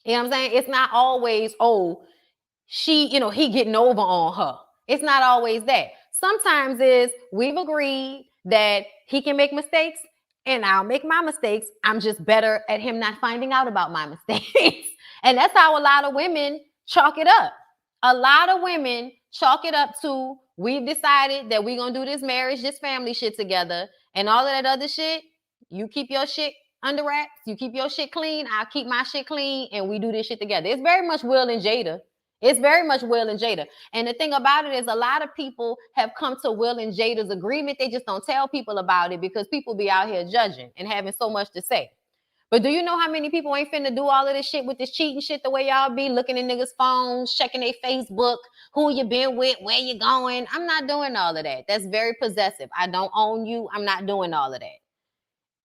S1: You know what I'm saying? It's not always, he getting over on her. It's not always that. Sometimes we've agreed that he can make mistakes and I'll make my mistakes. I'm just better at him not finding out about my mistakes. And that's how a lot of women chalk it up. A lot of women chalk it up to, we've decided that we're going to do this marriage, this family shit together, and all of that other shit. You keep your shit under wraps. You keep your shit clean. I'll keep my shit clean, and we do this shit together. It's very much Will and Jada. It's very much Will and Jada. And the thing about it is, a lot of people have come to Will and Jada's agreement. They just don't tell people about it because people be out here judging and having so much to say. But do you know how many people ain't finna do all of this shit with this cheating shit the way y'all be looking at niggas' phones, checking their Facebook, who you been with, where you going? I'm not doing all of that. That's very possessive. I don't own you. I'm not doing all of that.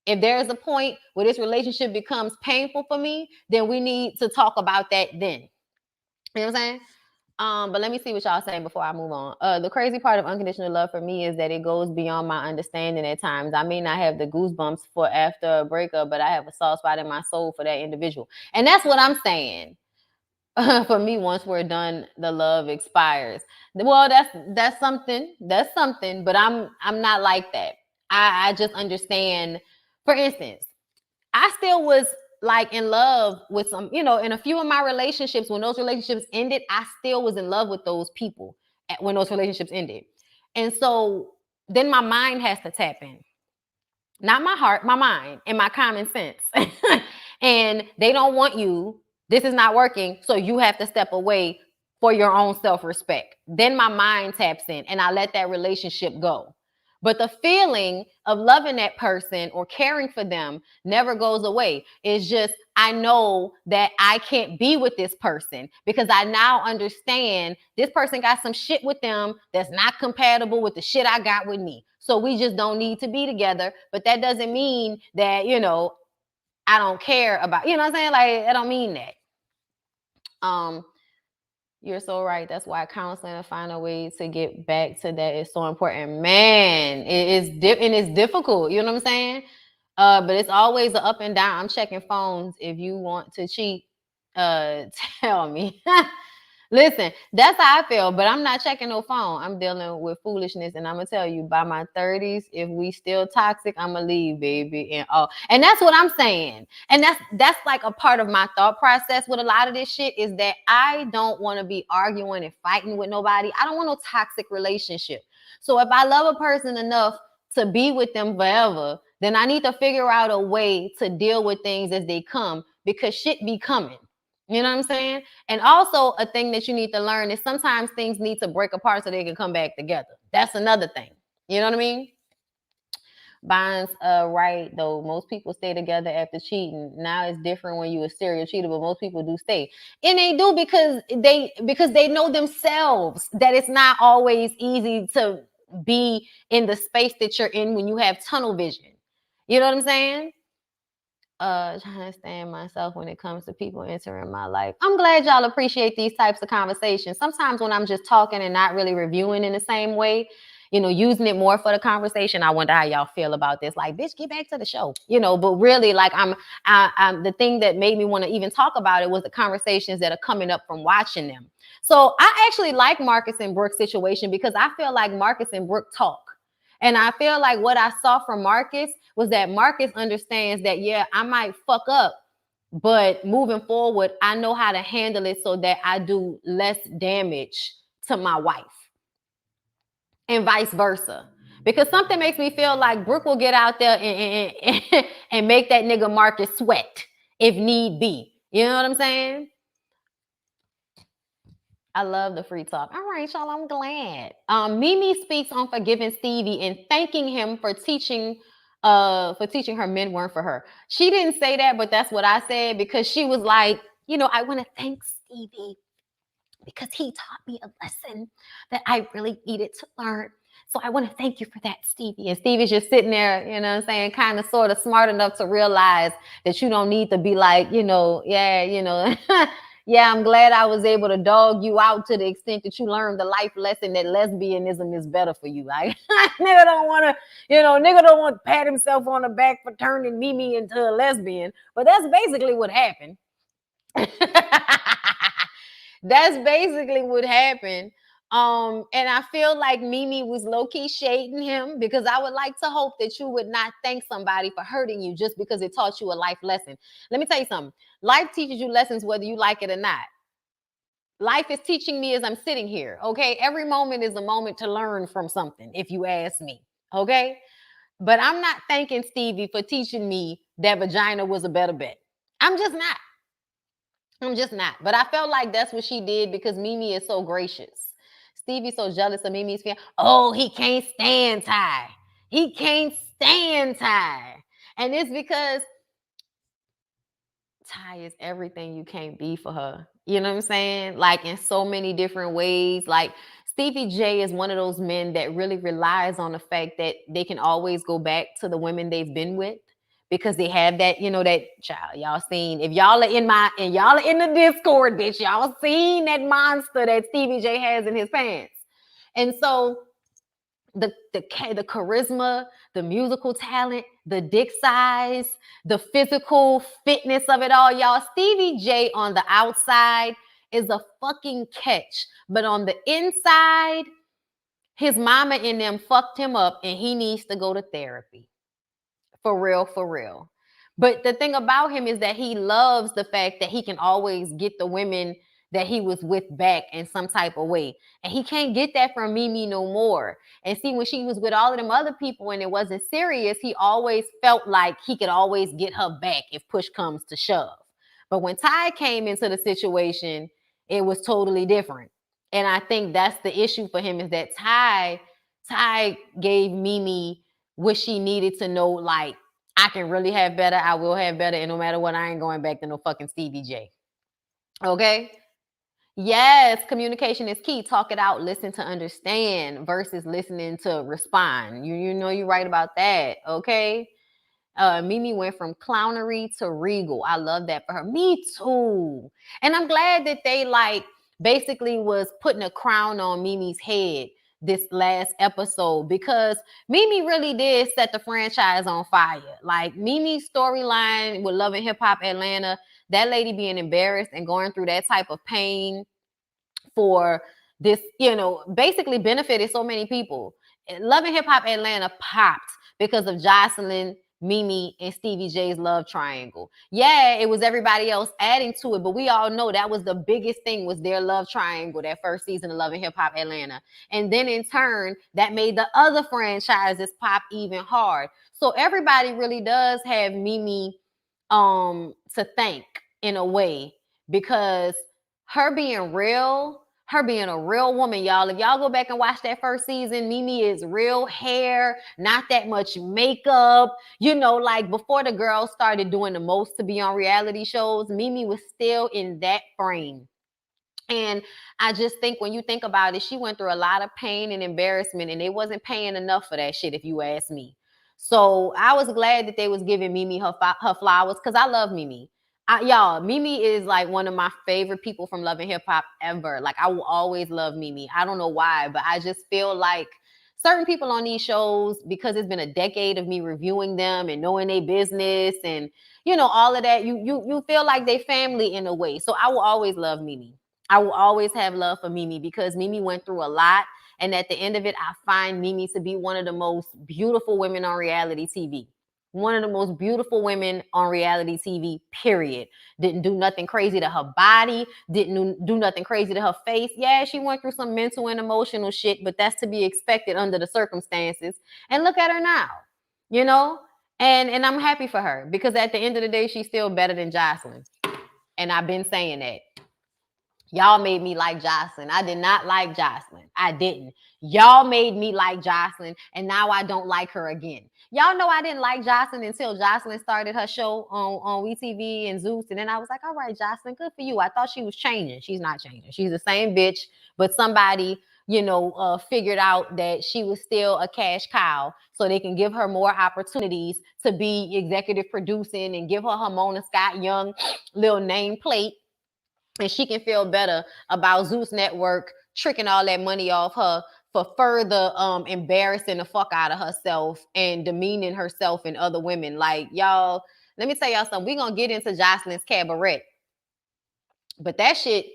S1: If there's a point where this relationship becomes painful for me, then we need to talk about that then. You know what I'm saying? But let me see what y'all saying before I move on. The crazy part of unconditional love for me is that it goes beyond my understanding at times. I may not have the goosebumps for after a breakup, but I have a soft spot in my soul for that individual. And that's what I'm saying. For me, once we're done, the love expires. Well, that's something. That's something. But I'm not like that. I just understand. For instance, I still was like in love with some, in a few of my relationships, when those relationships ended, I still was in love with those people when those relationships ended. And so then my mind has to tap in. Not my heart, my mind and my common sense. And they don't want you. This is not working. So you have to step away for your own self-respect. Then my mind taps in and I let that relationship go. But the feeling of loving that person or caring for them never goes away. It's just, I know that I can't be with this person because I now understand this person got some shit with them that's not compatible with the shit I got with me. So we just don't need to be together. But that doesn't mean that, I don't care about, what I'm saying? Like, I don't mean that. You're so right. That's why counseling and find a way to get back to that is so important. Man, and it's difficult. You know what I'm saying? But it's always an up and down. I'm checking phones. If you want to cheat, tell me. Listen, that's how I feel, but I'm not checking no phone. I'm dealing with foolishness, and I'm gonna tell you, by my 30s, if we still toxic, I'm gonna leave, baby. And that's what I'm saying. And that's like a part of my thought process with a lot of this shit is that I don't want to be arguing and fighting with nobody. I don't want no toxic relationship. So if I love a person enough to be with them forever, then I need to figure out a way to deal with things as they come because shit be coming. You know what I'm saying? And also a thing that you need to learn is sometimes things need to break apart so they can come back together. That's another thing. You know what I mean? Bonds, right though. Most people stay together after cheating. Now it's different when you a serial cheater, but most people do stay. And they do because they know themselves that it's not always easy to be in the space that you're in when you have tunnel vision. You know what I'm saying? Trying to stand myself when it comes to people entering my life. I'm glad y'all appreciate these types of conversations. Sometimes when I'm just talking and not really reviewing in the same way, using it more for the conversation, I wonder how y'all feel about this. Like, bitch, get back to the show, but really, like, I'm the thing that made me want to even talk about it was the conversations that are coming up from watching them. So I actually like Marcus and Brooke's situation because I feel like Marcus and Brooke talk. And I feel like what I saw from Marcus was that Marcus understands that, yeah, I might fuck up, but moving forward, I know how to handle it so that I do less damage to my wife and vice versa. Because something makes me feel like Brooke will get out there and make that nigga Marcus sweat if need be. You know what I'm saying? I love the free talk. All right, y'all, I'm glad. Mimi speaks on forgiving Stevie and thanking him for teaching her men weren't for her. She didn't say that, but that's what I said because she was like, I want to thank Stevie because he taught me a lesson that I really needed to learn. So I want to thank you for that, Stevie. And Stevie's just sitting there, you know what I'm saying, kind of sort of smart enough to realize that you don't need to be like, yeah, I'm glad I was able to dog you out to the extent that you learned the life lesson that lesbianism is better for you. Like, nigga don't want to pat himself on the back for turning Mimi into a lesbian. But that's basically what happened. That's basically what happened. And I feel like Mimi was low-key shading him because I would like to hope that you would not thank somebody for hurting you just because it taught you a life lesson. Let me tell you something. Life teaches you lessons whether you like it or not. Life is teaching me as I'm sitting here, okay? Every moment is a moment to learn from something, if you ask me, okay? But I'm not thanking Stevie for teaching me that vagina was a better bet. I'm just not. But I felt like that's what she did because Mimi is so gracious. Stevie's so jealous of Mimi's fan. Oh, he can't stand Ty. He can't stand Ty. And it's because Ty is everything you can't be for her. You know what I'm saying? Like in so many different ways. Like Stevie J is one of those men that really relies on the fact that they can always go back to the women they've been with because they have that, that child. Y'all seen, if y'all are y'all are in the Discord, bitch, y'all seen that monster that Stevie J has in his pants. And so the charisma, the musical talent, the dick size, the physical fitness of it all, y'all. Stevie J on the outside is a fucking catch, but on the inside, his mama and them fucked him up, and he needs to go to therapy. For real, for real. But the thing about him is that he loves the fact that he can always get the women that he was with back in some type of way. And he can't get that from Mimi no more. And see, when she was with all of them other people and it wasn't serious, he always felt like he could always get her back if push comes to shove. But when Ty came into the situation, it was totally different. And I think that's the issue for him, is that Ty gave Mimi what she needed to know, like, I can really have better, I will have better, and no matter what, I ain't going back to no fucking Stevie J. Okay? Yes, communication is key. Talk it out, listen to understand versus listening to respond. You know you're right about that, okay? Mimi went from clownery to regal. I love that for her. Me too. And I'm glad that they basically was putting a crown on Mimi's head this last episode, because Mimi really did set the franchise on fire. Like, Mimi's storyline with Love and Hip Hop Atlanta, that lady being embarrassed and going through that type of pain for this, basically benefited so many people. Love and Hip Hop Atlanta popped because of Joseline, Mimi, and Stevie J's love triangle. Yeah, it was everybody else adding to it, but we all know that was the biggest thing, was their love triangle, that first season of Love and Hip Hop Atlanta. And then in turn, that made the other franchises pop even hard. So everybody really does have Mimi to thank in a way, because her being real, her being a real woman, y'all. If y'all go back and watch that first season, Mimi is real hair, not that much makeup. Like before the girls started doing the most to be on reality shows, Mimi was still in that frame. And I just think, when you think about it, she went through a lot of pain and embarrassment, and they wasn't paying enough for that shit, if you ask me. So I was glad that they was giving Mimi her flowers, because I love Mimi. Y'all, Mimi is like one of my favorite people from Love and Hip Hop ever. Like, I will always love Mimi. I don't know why, but I just feel like certain people on these shows, because it's been a decade of me reviewing them and knowing their business and all of that, you feel like they family in a way. So I will always love Mimi. I will always have love for Mimi, because Mimi went through a lot. And at the end of it, I find Mimi to be one of the most beautiful women on reality TV. One of the most beautiful women on reality TV, period. Didn't do nothing crazy to her body. Didn't do nothing crazy to her face. Yeah, she went through some mental and emotional shit, but that's to be expected under the circumstances. And look at her now, And I'm happy for her, because at the end of the day, she's still better than Joseline. And I've been saying that. Y'all made me like Joseline. I did not like Joseline. I didn't. Y'all made me like Joseline, and now I don't like her again. Y'all know I didn't like Joseline until Joseline started her show on WeTV and Zeus, and then I was like, all right, Joseline, good for you. I thought she was changing. She's not changing. She's the same bitch, but somebody, figured out that she was still a cash cow, so they can give her more opportunities to be executive producing and give her her Mona Scott Young little nameplate. And she can feel better about Zeus Network tricking all that money off her for further embarrassing the fuck out of herself and demeaning herself and other women. Like, y'all, let me tell y'all something. We're going to get into Joseline's Cabaret. But that shit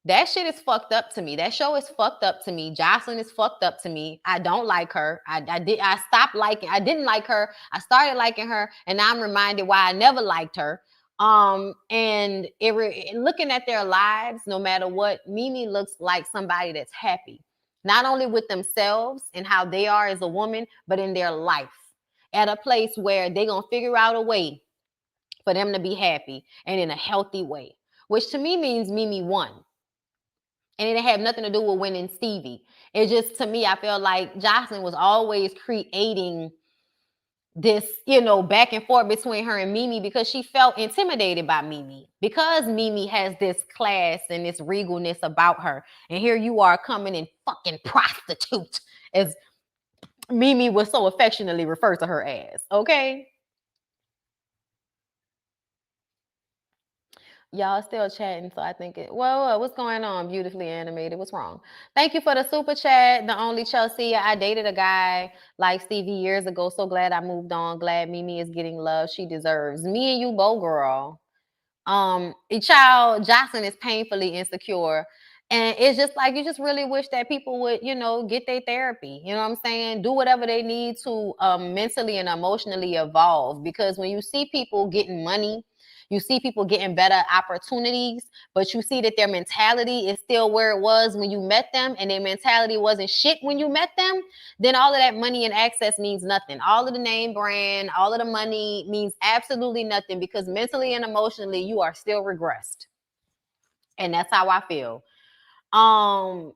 S1: is fucked up to me. That show is fucked up to me. Joseline is fucked up to me. I don't like her. I didn't like her. I started liking her, and now I'm reminded why I never liked her. And looking at their lives, no matter what, Mimi looks like somebody that's happy, not only with themselves and how they are as a woman, but in their life, at a place where they're going to figure out a way for them to be happy and in a healthy way, which to me means Mimi won. And it had nothing to do with winning Stevie. It just, to me, I feel like Joseline was always creating this, back and forth between her and Mimi, because she felt intimidated by Mimi, because Mimi has this class and this regalness about her. And here you are coming in fucking prostitute, as Mimi was so affectionately referred to her as, okay? Y'all still chatting, so I think it. Whoa, what's going on? Beautifully animated. What's wrong? Thank you for the super chat. The only Chelsea. I dated a guy like Stevie years ago. So glad I moved on. Glad Mimi is getting love she deserves. Me and you both, girl. A child Jocelyn is painfully insecure, and it's just like you just really wish that people would, get their therapy. You know what I'm saying? Do whatever they need to mentally and emotionally evolve, because when you see people getting money, you see people getting better opportunities, but you see that their mentality is still where it was when you met them, and their mentality wasn't shit when you met them, then all of that money and access means nothing. All of the name brand, all of the money means absolutely nothing, because mentally and emotionally you are still regressed. And that's how I feel. Um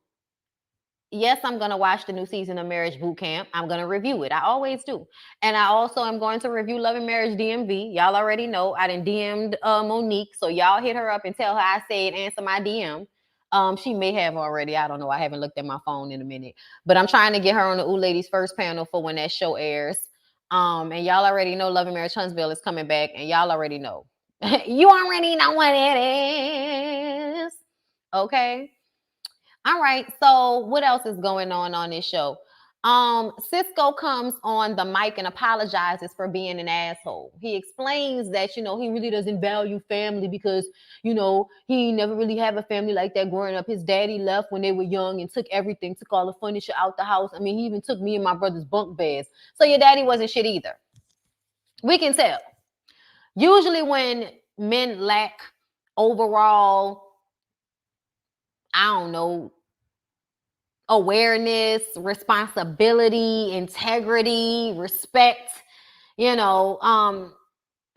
S1: yes, I'm going to watch the new season of Marriage Boot Camp. I'm going to review it. I always do. And I also am going to review Love and Marriage DMV. Y'all already know I done DM'd Monique. So y'all hit her up and tell her I said answer my DM. She may have already. I don't know. I haven't looked at my phone in a minute. But I'm trying to get her on the Ooh Ladies first panel for when that show airs. And y'all already know Love and Marriage Huntsville is coming back. And y'all already know. You already know what it is. Okay. All right. So what else is going on this show? Cisco comes on the mic and apologizes for being an asshole. He explains that, he really doesn't value family because, he never really had a family like that growing up. His daddy left when they were young and took everything, took all the furniture out the house. I mean, he even took me and my brother's bunk beds. So your daddy wasn't shit either. We can tell. Usually when men lack overall, I don't know, awareness, responsibility, integrity, respect,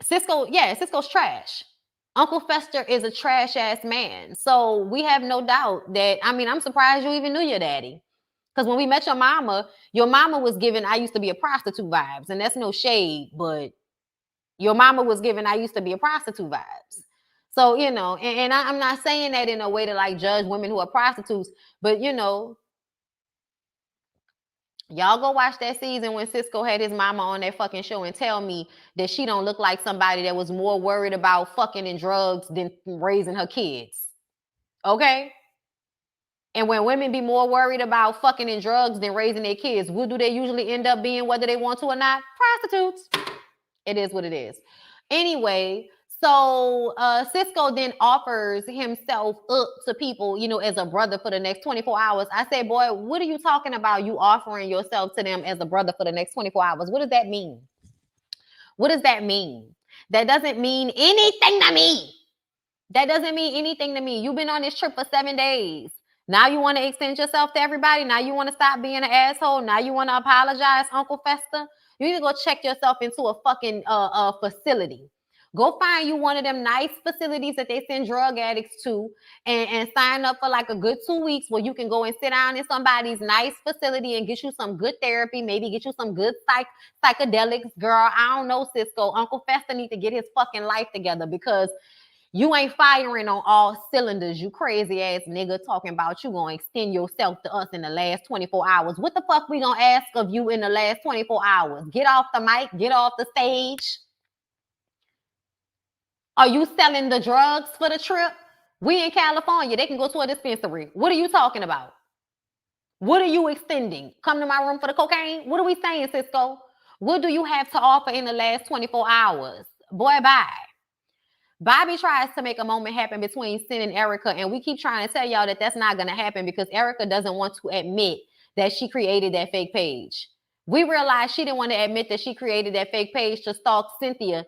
S1: Cisco's trash. Uncle Fester is a trash ass man. So we have no doubt that, I'm surprised you even knew your daddy. Because when we met your mama was giving I used to be a prostitute vibes. And that's no shade, but your mama was giving I used to be a prostitute vibes. So, I'm not saying that in a way to like judge women who are prostitutes, but y'all go watch that season when Cisco had his mama on that fucking show and tell me that she don't look like somebody that was more worried about fucking and drugs than raising her kids. Okay? And when women be more worried about fucking and drugs than raising their kids, what do they usually end up being, whether they want to or not? Prostitutes. It is what it is. Anyway, so Cisco then offers himself up to people, as a brother for the next 24 hours. I say, boy, what are you talking about? You offering yourself to them as a brother for the next 24 hours. What does that mean? What does that mean? That doesn't mean anything to me. That doesn't mean anything to me. You've been on this trip for 7 days. Now you want to extend yourself to everybody. Now you want to stop being an asshole. Now you want to apologize, Uncle Fester. You need to go check yourself into a fucking facility. Go find you one of them nice facilities that they send drug addicts to, and sign up for like a good 2 weeks where you can go and sit down in somebody's nice facility and get you some good therapy, maybe get you some good psychedelics. Girl, I don't know, Cisco. Uncle Fester need to get his fucking life together, because you ain't firing on all cylinders, you crazy ass nigga, talking about you gonna extend yourself to us in the last 24 hours. What the fuck we gonna ask of you in the last 24 hours? Get off the mic, get off the stage. Are you selling the drugs for the trip? We in California, they can go to a dispensary. What are you talking about? What are you extending? Come to my room for the cocaine? What are we saying, Cisco? What do you have to offer in the last 24 hours? Boy, bye. Bobby tries to make a moment happen between Sin and Erica, and we keep trying to tell y'all that that's not going to happen because Erica doesn't want to admit that she created that fake page. We realized she didn't want to admit that she created that fake page to stalk Cynthia.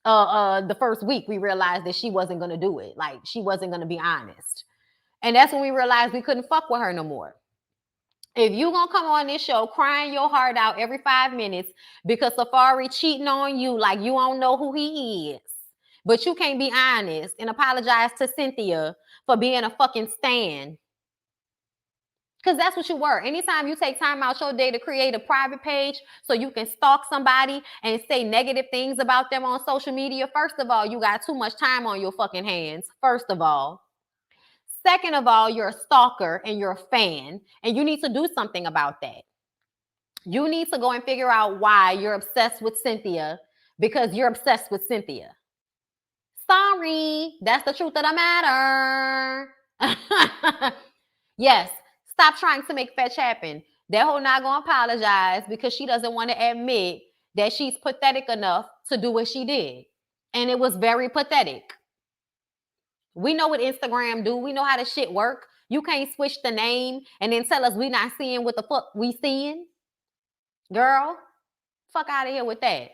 S1: The first week, we realized that she wasn't going to do it. Like, she wasn't going to be honest. And that's when we realized we couldn't fuck with her no more. If you gonna come on this show crying your heart out every 5 minutes because Safari cheating on you like you don't know who he is, but you can't be honest and apologize to Cynthia for being a fucking stan. Because that's what you were. Anytime you take time out your day to create a private page so you can stalk somebody and say negative things about them on social media, first of all, you got too much time on your fucking hands, first of all. Second of all, you're a stalker and you're a fan, and you need to do something about that. You need to go and figure out why you're obsessed with Cynthia, because you're obsessed with Cynthia. Sorry, that's the truth of the matter. Yes, stop trying to make fetch happen. That hoe not gonna apologize because she doesn't want to admit that she's pathetic enough to do what she did. And it was very pathetic. We know what Instagram do. We know how the shit work. You can't switch the name and then tell us we not seeing what the fuck we seeing. Girl, fuck out of here with that.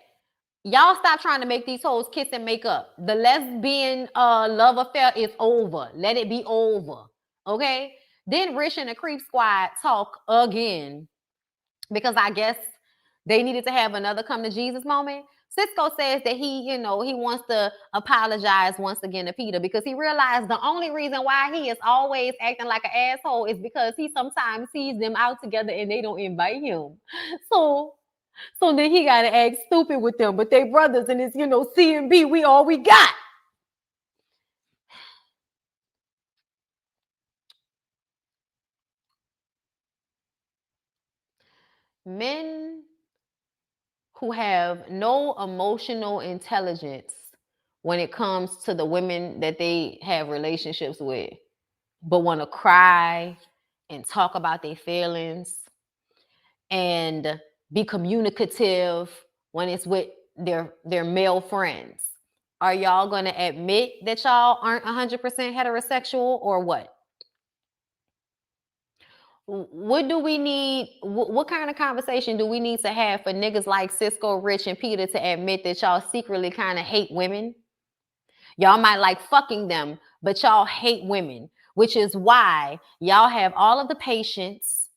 S1: Y'all stop trying to make these hoes kiss and make up. The lesbian love affair is over. Let it be over. Okay? Then Rich and the Creep Squad talk again because I guess they needed to have another come to Jesus moment. Cisco says that he wants to apologize once again to Peter because he realized the only reason why he is always acting like an asshole is because he sometimes sees them out together and they don't invite him. So then he got to act stupid with them, but they brothers and it's, C and B, we all we got. Men who have no emotional intelligence when it comes to the women that they have relationships with, but want to cry and talk about their feelings and be communicative when it's with their male friends. Are y'all going to admit that y'all aren't 100% heterosexual or what? What do we need? What kind of conversation do we need to have for niggas like Cisco, Rich, and Peter to admit that y'all secretly kind of hate women? Y'all might like fucking them, but y'all hate women, which is why y'all have all of the patience.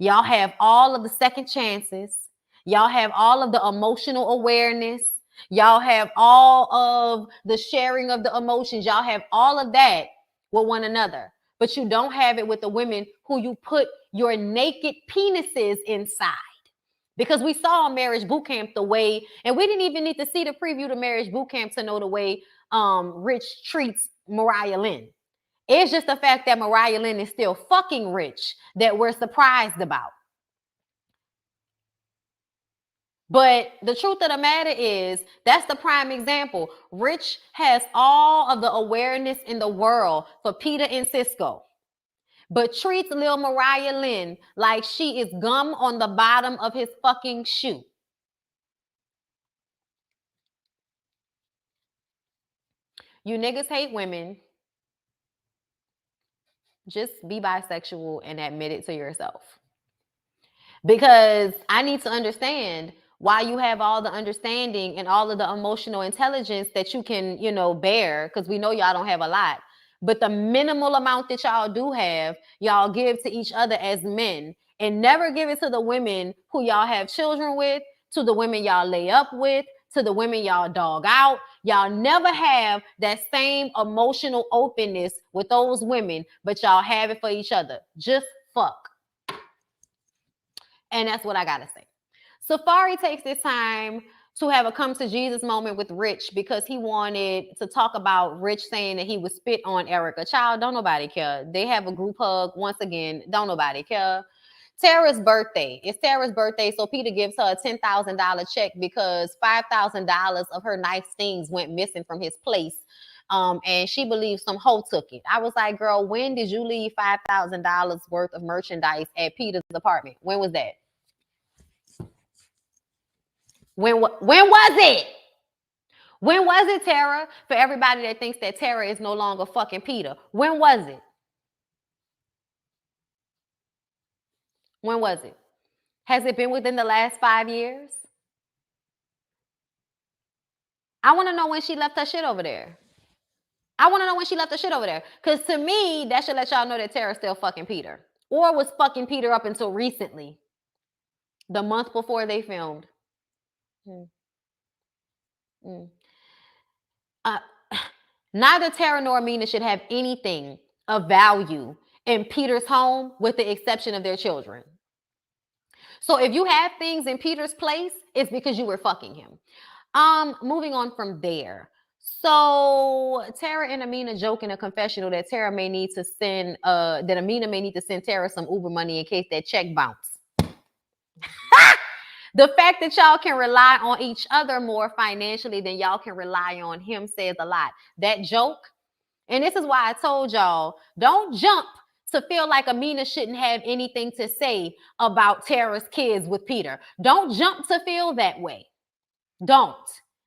S1: Y'all have all of the second chances. Y'all have all of the emotional awareness. Y'all have all of the sharing of the emotions. Y'all have all of that with one another. But you don't have it with the women who you put your naked penises inside. Because we saw on Marriage Boot Camp the way, and we didn't even need to see the preview to Marriage Boot Camp to know the way Rich treats Mariah Lynn. It's just the fact that Mariah Lynn is still fucking Rich that we're surprised about. But the truth of the matter is, that's the prime example. Rich has all of the awareness in the world for Peter and Cisco, but treats Lil Mariah Lynn like she is gum on the bottom of his fucking shoe. You niggas hate women. Just be bisexual and admit it to yourself. Because I need to understand why you have all the understanding and all of the emotional intelligence that you can, bear, because we know y'all don't have a lot. But the minimal amount that y'all do have, y'all give to each other as men and never give it to the women who y'all have children with, to the women y'all lay up with, to the women y'all dog out. Y'all never have that same emotional openness with those women, but y'all have it for each other. Just fuck. And that's what I gotta say. Safari takes this time to have a come to Jesus moment with Rich because he wanted to talk about Rich saying that he would spit on Erica. Child, don't nobody care. They have a group hug once again. Don't nobody care. Tara's birthday. It's Tara's birthday, so Peter gives her a $10,000 check because $5,000 of her nice things went missing from his place. And she believes some hoe took it. I was like, girl, when did you leave $5,000 worth of merchandise at Peter's apartment? When was that? When was it? When was it, Tara? For everybody that thinks that Tara is no longer fucking Peter. When was it? When was it? Has it been within the last 5 years? I want to know when she left her shit over there. Because to me, that should let y'all know that Tara's still fucking Peter. Or was fucking Peter up until recently. The month before they filmed. Neither Tara nor Amina should have anything of value in Peter's home with the exception of their children. So if you have things in Peter's place, it's because you were fucking him. Moving on from there. So Tara and Amina joke in a confessional that Tara may need to send, that Amina may need to send Tara some Uber money in case that check bounce. The fact that y'all can rely on each other more financially than y'all can rely on him says a lot. That joke, and this is why I told y'all, don't jump to feel like Amina shouldn't have anything to say about Tara's kids with Peter. Don't jump to feel that way. Don't.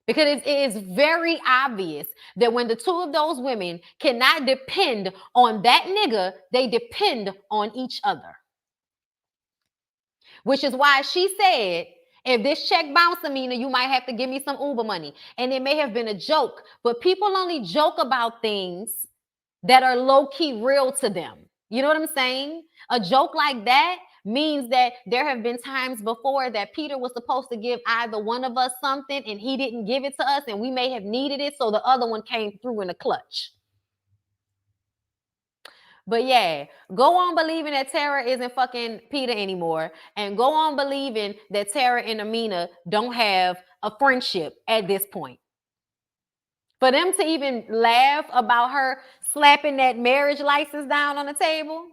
S1: Because it is very obvious that when the two of those women cannot depend on that nigga, they depend on each other. Which is why she said, if this check bounce, Amina, you might have to give me some Uber money. And it may have been a joke, but people only joke about things that are low-key real to them. You know what I'm saying? A joke like that means that there have been times before that Peter was supposed to give either one of us something and he didn't give it to us, and we may have needed it, so the other one came through in a clutch. But yeah, go on believing that Tara isn't fucking Peter anymore, and go on believing that Tara and Amina don't have a friendship at this point. For them to even laugh about her slapping that marriage license down on the table.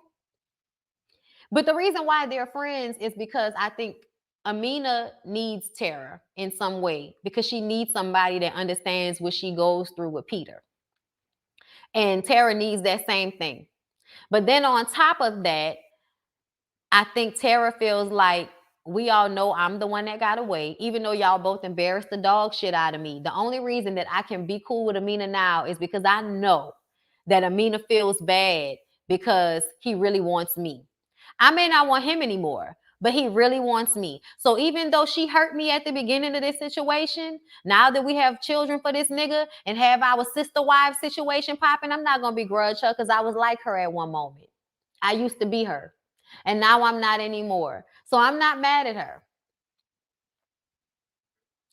S1: But the reason why they're friends is because I think Amina needs Tara in some way, because she needs somebody that understands what she goes through with Peter. And Tara needs that same thing. But then on top of that, I think Tara feels like, we all know I'm the one that got away, even though y'all both embarrassed the dog shit out of me. The only reason that I can be cool with Amina now is because I know that Amina feels bad because he really wants me. I may not want him anymore, but he really wants me. So even though she hurt me at the beginning of this situation, now that we have children for this nigga and have our sister wife situation popping, I'm not going to begrudge her because I was like her at one moment. I used to be her. And now I'm not anymore. So I'm not mad at her.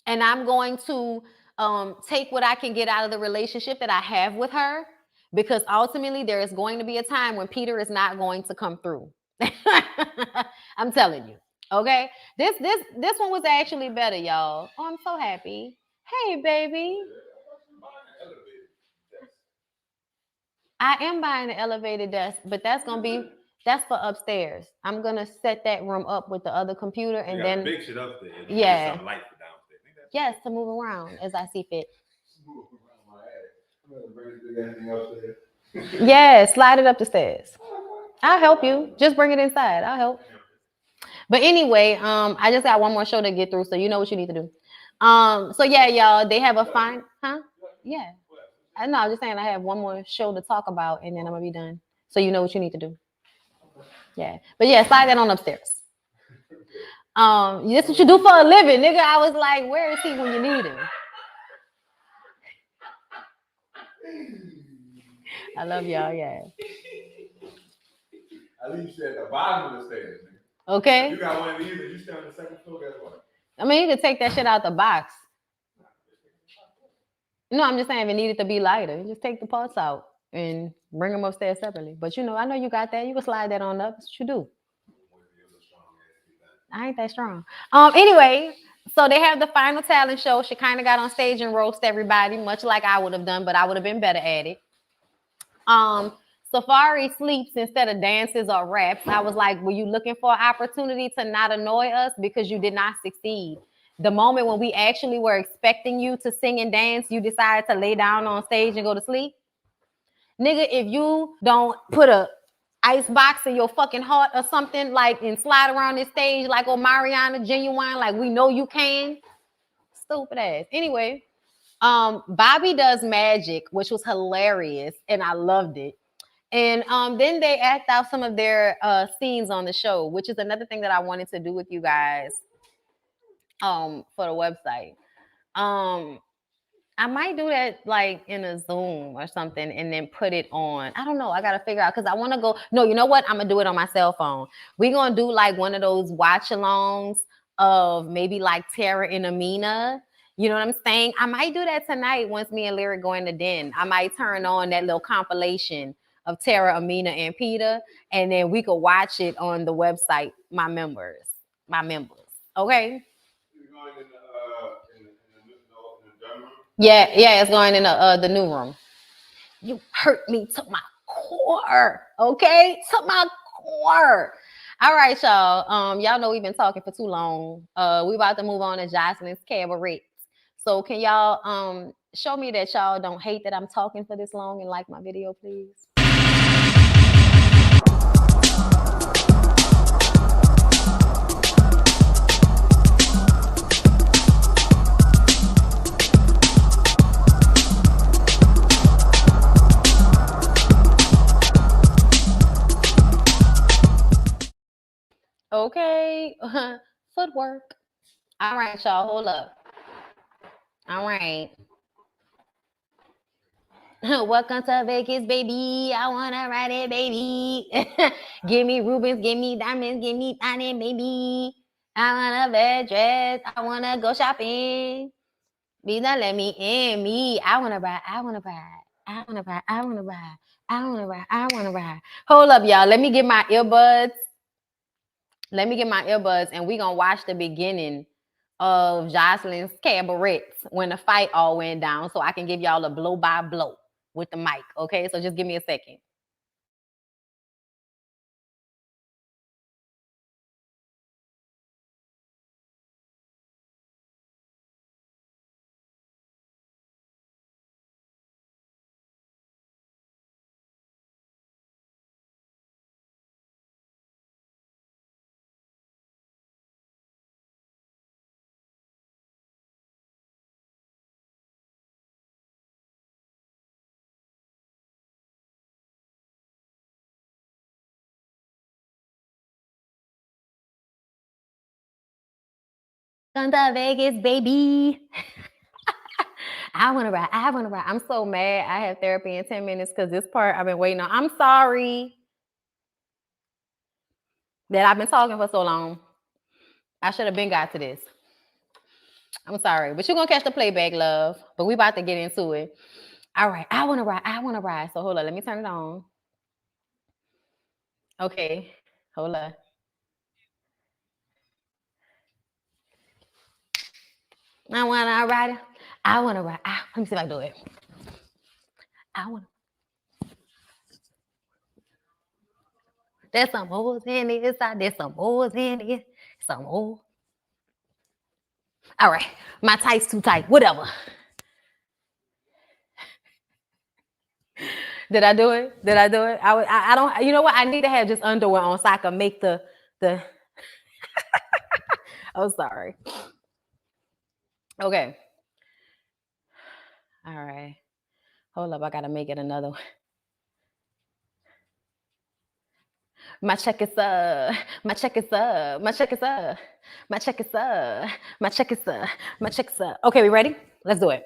S1: And I'm going to take what I can get out of the relationship that I have with her, because ultimately there is going to be a time when Peter is not going to come through. I'm telling you. Okay? This one was actually better, y'all. Oh, I'm so happy. Hey, baby. I am buying an elevated desk, but that's for upstairs. I'm gonna set that room up with the other computer, and then
S3: big shit up there.
S1: Yeah. Yes, to move around as I see fit. Yeah, slide it up the stairs. I'll help you. Just bring it inside. I'll help. But anyway, I just got one more show to get through, so you know what you need to do. So yeah, y'all, they have a fine, huh? Yeah. I know, I'm just saying I have one more show to talk about, and then I'm gonna be done. So you know what you need to do. Yeah. But yeah, slide that on upstairs. That's what you do for a living, nigga. I was like, where is he when you need him? I love y'all, yeah.
S3: At least you at the bottom of the stairs, nigga.
S1: Okay.
S3: If you got one of these and you stay on the second floor, guess what?
S1: I mean, you could take that shit out the box. No, I'm just saying if it needed to be lighter, just take the parts out and bring them upstairs separately. But you know, I know you got that. You can slide that on up. That's what you do. I ain't that strong. Anyway, so they have the final talent show. She kind of got on stage and roast everybody, much like I would have done, but I would have been better at it. Safari sleeps instead of dances or raps. I was like, were you looking for an opportunity to not annoy us because you did not succeed? The moment when we actually were expecting you to sing and dance, you decided to lay down on stage and go to sleep. Nigga, if you don't put a ice box in your fucking heart or something, like, and slide around this stage like oh Mariana Genuine, like we know you can. Stupid ass. Anyway, Bobby does magic, which was hilarious, and I loved it. And then they act out some of their scenes on the show, which is another thing that I wanted to do with you guys for the website. I might do that like in a Zoom or something and then put it on. I don't know. I got to figure out because I want to go. No, you know what? I'm going to do it on my cell phone. We're going to do like one of those watch alongs of maybe like Tara and Amina. You know what I'm saying? I might do that tonight once me and Lyric go in the den. I might turn on that little compilation of Tara, Amina, and Peter, and then we could watch it on the website, my members. Okay? Yeah, it's going in the new room. You hurt me to my core, okay? To my core. All right, y'all. Y'all know we've been talking for too long. We about to move on to Joseline's Cabaret. So can y'all show me that y'all don't hate that I'm talking for this long and like my video, please? Okay, footwork. All right, y'all, hold up. All right. Welcome to Vegas, baby. I wanna ride it, baby. Give me Rubens, give me diamonds, give me diamond, baby. I want a red dress. I wanna go shopping. Be not let me in. Me, I wanna ride. I wanna ride. I wanna ride. I wanna ride. I wanna ride. I wanna ride. Hold up, y'all. Let me get my earbuds. Let me get my earbuds, and we gonna watch the beginning of Joseline's Cabaret when the fight all went down, so I can give y'all a blow by blow with the mic. Okay, so just give me a second. Come to Vegas, baby. I want to ride. I want to ride. I'm so mad. I have therapy in 10 minutes because this part I've been waiting on. I'm sorry that I've been talking for so long. I should have been got to this. I'm sorry, but you're going to catch the playback, love. But we about to get into it. All right. I want to ride. I want to ride. So hold on. Let me turn it on. Okay. Hold on. I want to ride. I want to ride. Let me see if I can do it. I want to. There's some holes in the inside. There's some holes in it. Some holes. All right. My tight's too tight. Whatever. Did I do it? Did I do it? I don't. You know what? I need to have just underwear on so I can make the. Oh, sorry. Okay. All right. Hold up. I gotta make it another one. My check is up. My check is up. My check is up. My check is up. My check is up. My check is up. Okay, we ready? Let's do it.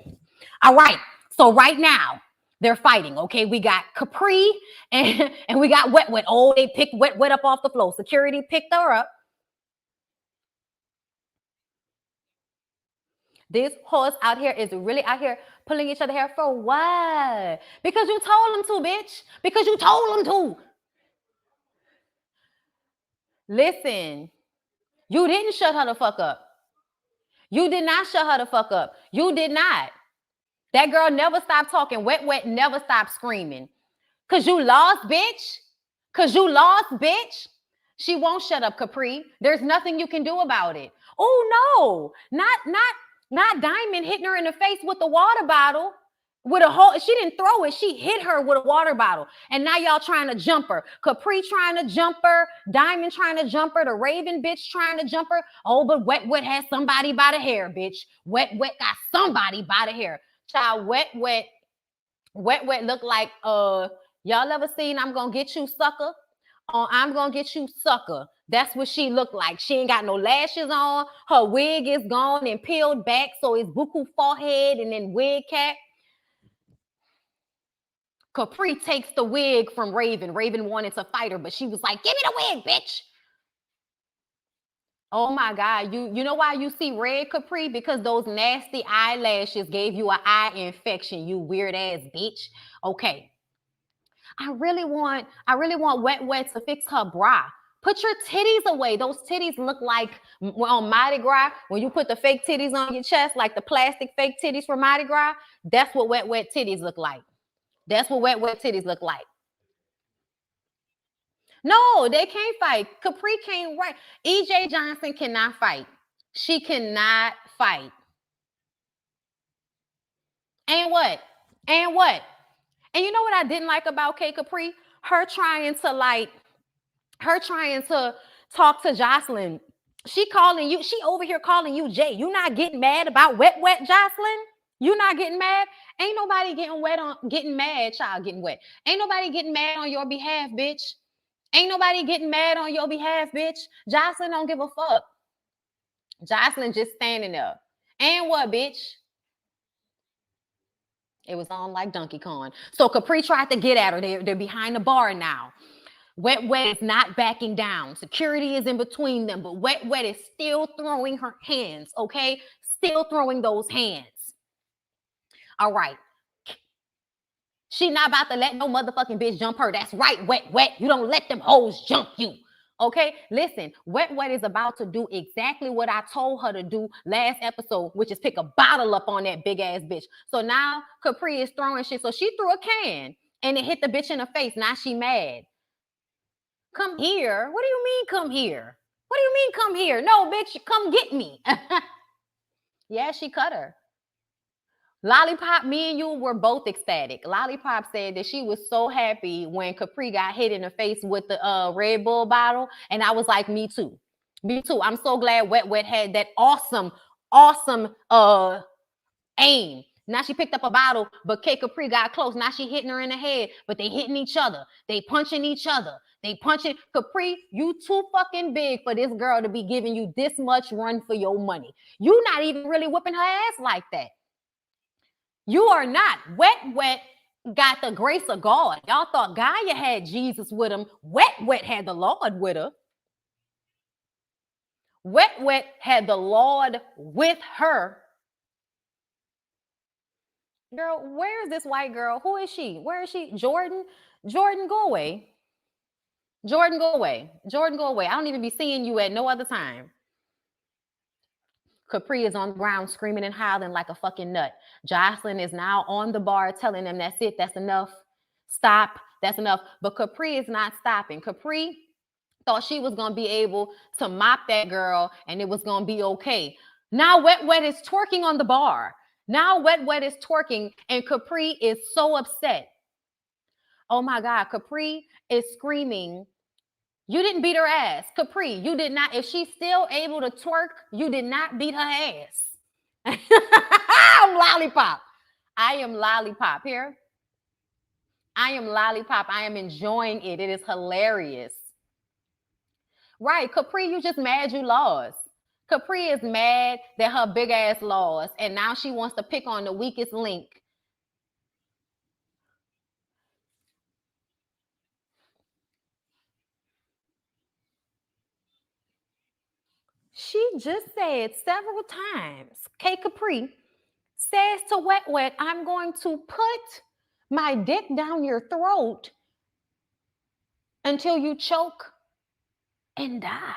S1: All right. So right now they're fighting. Okay, we got Capri and we got Wet Wet. Oh, they picked Wet Wet up off the floor. Security picked her up. This horse out here is really out here pulling each other hair for what? Because you told them to, bitch. Because you told them to. Listen, you didn't shut her the fuck up. You did not shut her the fuck up. You did not. That girl never stopped talking. Wet Wet never stopped screaming. Cause you lost, bitch. Cause you lost, bitch. She won't shut up, Capri. There's nothing you can do about it. Oh no, not Diamond hitting her in the face with the water bottle. With a whole, she didn't throw it. She hit her with a water bottle. And now y'all trying to jump her. Capri trying to jump her. Diamond trying to jump her. The Raven bitch trying to jump her. Oh, but Wet Wet has somebody by the hair, bitch. Wet Wet got somebody by the hair. Child, Wet Wet look like y'all ever seen I'm gonna get you sucker? I'm gonna get you sucker. That's what she looked like. She ain't got no lashes on. Her wig is gone and peeled back, so it's buku forehead and then wig cap. Capri takes the wig from Raven. Raven wanted to fight her, but she was like, give me the wig, bitch. Oh my God. You know why you see red, Capri? Because those nasty eyelashes gave you an eye infection, you weird ass bitch. Okay. I really want Wet Wet to fix her bra. Put your titties away. Those titties look like on Mardi Gras, when you put the fake titties on your chest, like the plastic fake titties from Mardi Gras. That's what Wet titties look like. That's what Wet titties look like. No, they can't fight. Capri can't fight. EJ Johnson cannot fight. She cannot fight. And what? And what? And you know what I didn't like about K Capri? Her trying to talk to Joseline. She over here calling you Jay. You not getting mad about wet Joseline? You not getting mad? Ain't nobody getting mad, child getting wet. Ain't nobody getting mad on your behalf, bitch. Ain't nobody getting mad on your behalf, bitch. Joseline don't give a fuck. Joseline just standing there. And what, bitch? It was on like Donkey Kong. So Capri tried to get at her. They're behind the bar now. Wet is not backing down. Security is in between them, but Wet is still throwing her hands, okay? Still throwing those hands. All right. She not about to let no motherfucking bitch jump her. That's right, Wet. You don't let them hoes jump you. Okay, listen, Wet is about to do exactly what I told her to do last episode, which is pick a bottle up on that big ass bitch. So now Capri is throwing shit. So she threw a can and it hit the bitch in the face. Now she mad. Come here. What do you mean come here? What do you mean come here? No, bitch, come get me. Yeah, she cut her. Lollipop, me and you were both ecstatic. Lollipop said that she was so happy when Capri got hit in the face with the Red Bull bottle. And I was like, me too. Me too. I'm so glad Wet had that awesome aim. Now she picked up a bottle, but K Capri got close. Now she hitting her in the head, but they hitting each other. They punching each other. They punching. Capri, you too fucking big for this girl to be giving you this much run for your money. You not even really whipping her ass like that. You are not. Wet got the grace of God. Y'all thought Gaia had Jesus with him. Wet had the Lord with her. Wet had the Lord with her. Girl, where is this white girl? Who is she? Where is she? Jordan, go away. Jordan, go away. Jordan, go away. I don't even be seeing you at no other time. Capri is on the ground screaming and howling like a fucking nut. Joseline is now on the bar telling them that's it. That's enough. Stop. That's enough. But Capri is not stopping. Capri thought she was going to be able to mop that girl and it was going to be okay. Now Wet is twerking on the bar. Now Wet is twerking and Capri is so upset. Oh my God. Capri is screaming. You didn't beat her ass. Capri, you did not. If she's still able to twerk, you did not beat her ass. I'm Lollipop. I am Lollipop here. I am Lollipop. I am enjoying it. It is hilarious. Right. Capri, you just mad you lost. Capri is mad that her big ass lost. And now she wants to pick on the weakest link. She just said several times, K Capri says to Wet, I'm going to put my dick down your throat until you choke and die.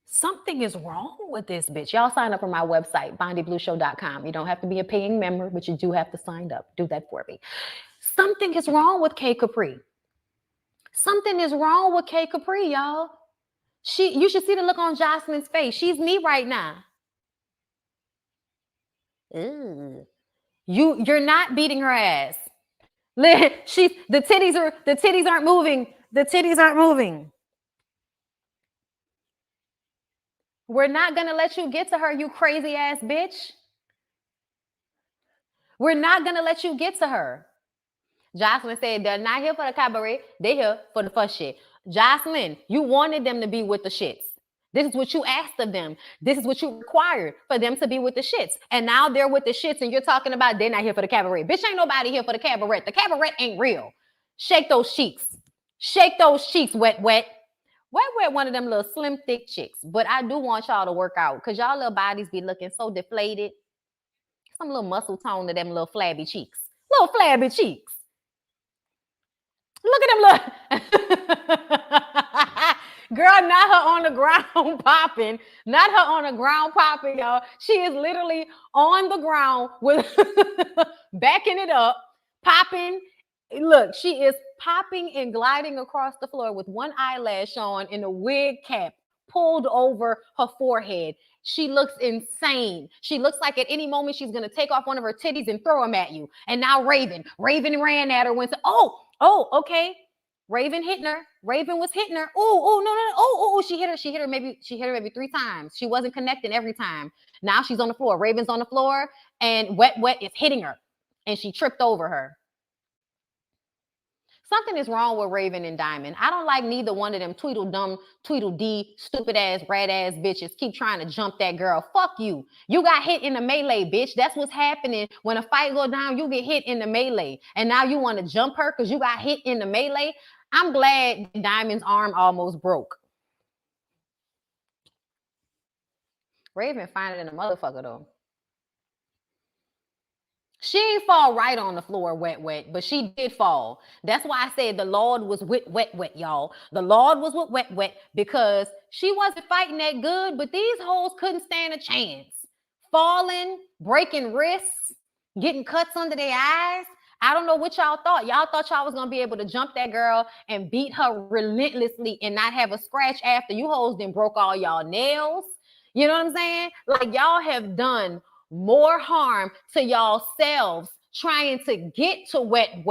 S1: Something is wrong with this bitch. Y'all sign up for my website, BondyBlueShow.com. You don't have to be a paying member, but you do have to sign up. Do that for me. Something is wrong with K Capri. Something is wrong with K Capri, y'all. You should see the look on Joseline's face. She's me right now. Ew. You're not beating her ass. The titties aren't moving. The titties aren't moving. We're not gonna let you get to her, you crazy ass bitch. We're not gonna let you get to her. Joseline said they're not here for the cabaret. They're here for the first shit. Joseline, you wanted them to be with the shits. This is what you asked of them. This is what you required for them to be with the shits. And now they're with the shits and you're talking about they're not here for the cabaret. Bitch, ain't nobody here for the cabaret. The cabaret ain't real. Shake those cheeks. Shake those cheeks, Wet. Wet, one of them little slim, thick chicks. But I do want y'all to work out because y'all little bodies be looking so deflated. Some little muscle tone to them little flabby cheeks. Little flabby cheeks. Look at them little... Girl, not her on the ground popping. Not her on the ground popping, y'all. She is literally on the ground with backing it up, popping Look, she is popping and gliding across the floor with one eyelash on and a wig cap pulled over her forehead. She looks insane. She looks like at any moment she's going to take off one of her titties and throw them at you. And now Raven ran at her when, okay. Raven hitting her. Raven was hitting her. No. Oh, she hit her maybe 3 times. She wasn't connecting every time. Now she's on the floor. Raven's on the floor and Wet is hitting her. And she tripped over her. Something is wrong with Raven and Diamond. I don't like neither one of them Tweedledee, stupid ass, rat ass bitches keep trying to jump that girl. Fuck you. You got hit in the melee, bitch. That's what's happening. When a fight go down, you get hit in the melee. And now you want to jump her because you got hit in the melee. I'm glad Diamond's arm almost broke. Raven finding a motherfucker though. She ain't fall right on the floor, wet, but she did fall. That's why I said the Lord was with wet, y'all. The Lord was with wet, because she wasn't fighting that good, but these hoes couldn't stand a chance. Falling, breaking wrists, getting cuts under their eyes. I don't know what y'all thought. Y'all thought y'all was going to be able to jump that girl and beat her relentlessly and not have a scratch after. You hoes then broke all y'all nails. You know what I'm saying? Like y'all have done more harm to y'all selves trying to get to wet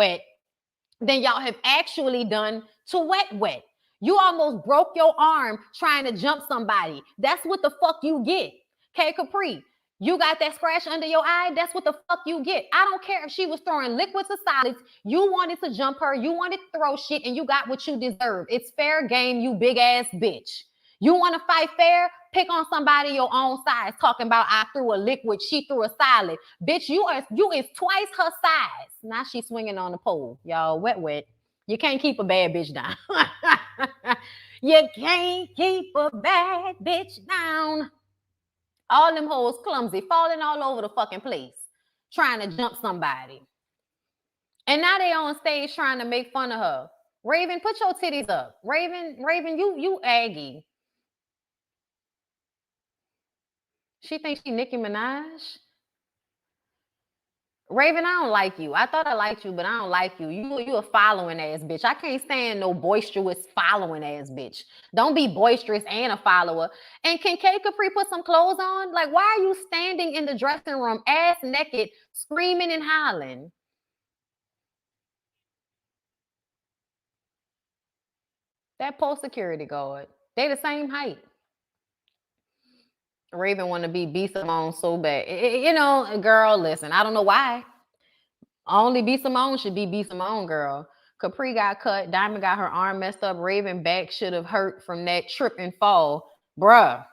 S1: than y'all have actually done to wet. You almost broke your arm trying to jump somebody. That's what the fuck you get. Okay, Capri, you got that scratch under your eye. That's what the fuck you get. I don't care if she was throwing liquids or solids. You wanted to jump her. You wanted to throw shit and you got what you deserve. It's fair game, you big ass bitch. You want to fight fair? Pick on somebody your own size. Talking about I threw a liquid, she threw a solid. Bitch, you is twice her size. Now she's swinging on the pole. Y'all, wet. You can't keep a bad bitch down. You can't keep a bad bitch down. All them hoes clumsy, falling all over the fucking place, trying to jump somebody. And now they on stage trying to make fun of her. Raven, put your titties up. Raven, you Aggie. She thinks she Nicki Minaj. Raven, I don't like you. I thought I liked you, but I don't like you. You a following ass bitch. I can't stand no boisterous following ass bitch. Don't be boisterous and a follower. And can K Capri put some clothes on? Like, why are you standing in the dressing room ass naked, screaming and hollering? That post security guard. They the same height. Raven want to be B Simone so bad. You know, girl, listen, I don't know why. Only B Simone should be B Simone, girl. Capri got cut. Diamond got her arm messed up. Raven back should have hurt from that trip and fall. Bruh.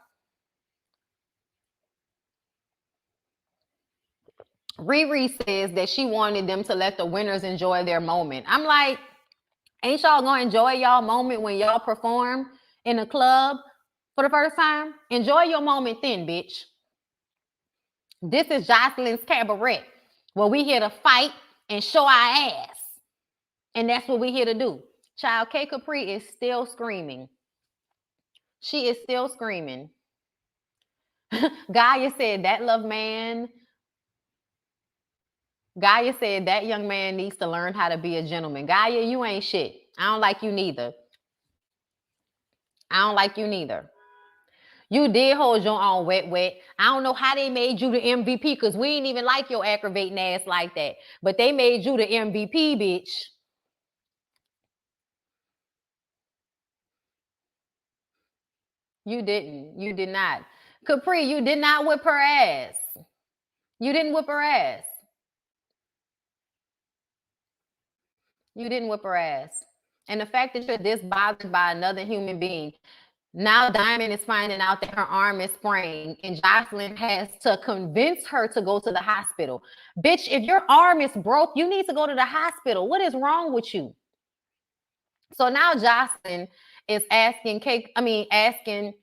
S1: Riri says that she wanted them to let the winners enjoy their moment. I'm like, ain't y'all gonna enjoy y'all moment when y'all perform in a club for the first time? Enjoy your moment then, bitch. This is Joseline's Cabaret, where we here to fight and show our ass. And that's what we here to do. Child K Capri is still screaming. She is still screaming. Gaia said that Gaia said that young man needs to learn how to be a gentleman. Gaia, you ain't shit. I don't like you neither. You did hold your own wet. I don't know how they made you the MVP because we ain't even like your aggravating ass like that. But they made you the MVP, bitch. You didn't. You did not. Capri, you did not whip her ass. You didn't whip her ass. You didn't whip her ass. And the fact that you're this bothered by another human being, now Diamond is finding out that her arm is sprained and Joseline has to convince her to go to the hospital. Bitch, if your arm is broke, you need to go to the hospital. What is wrong with you? So now Joseline is asking Joseline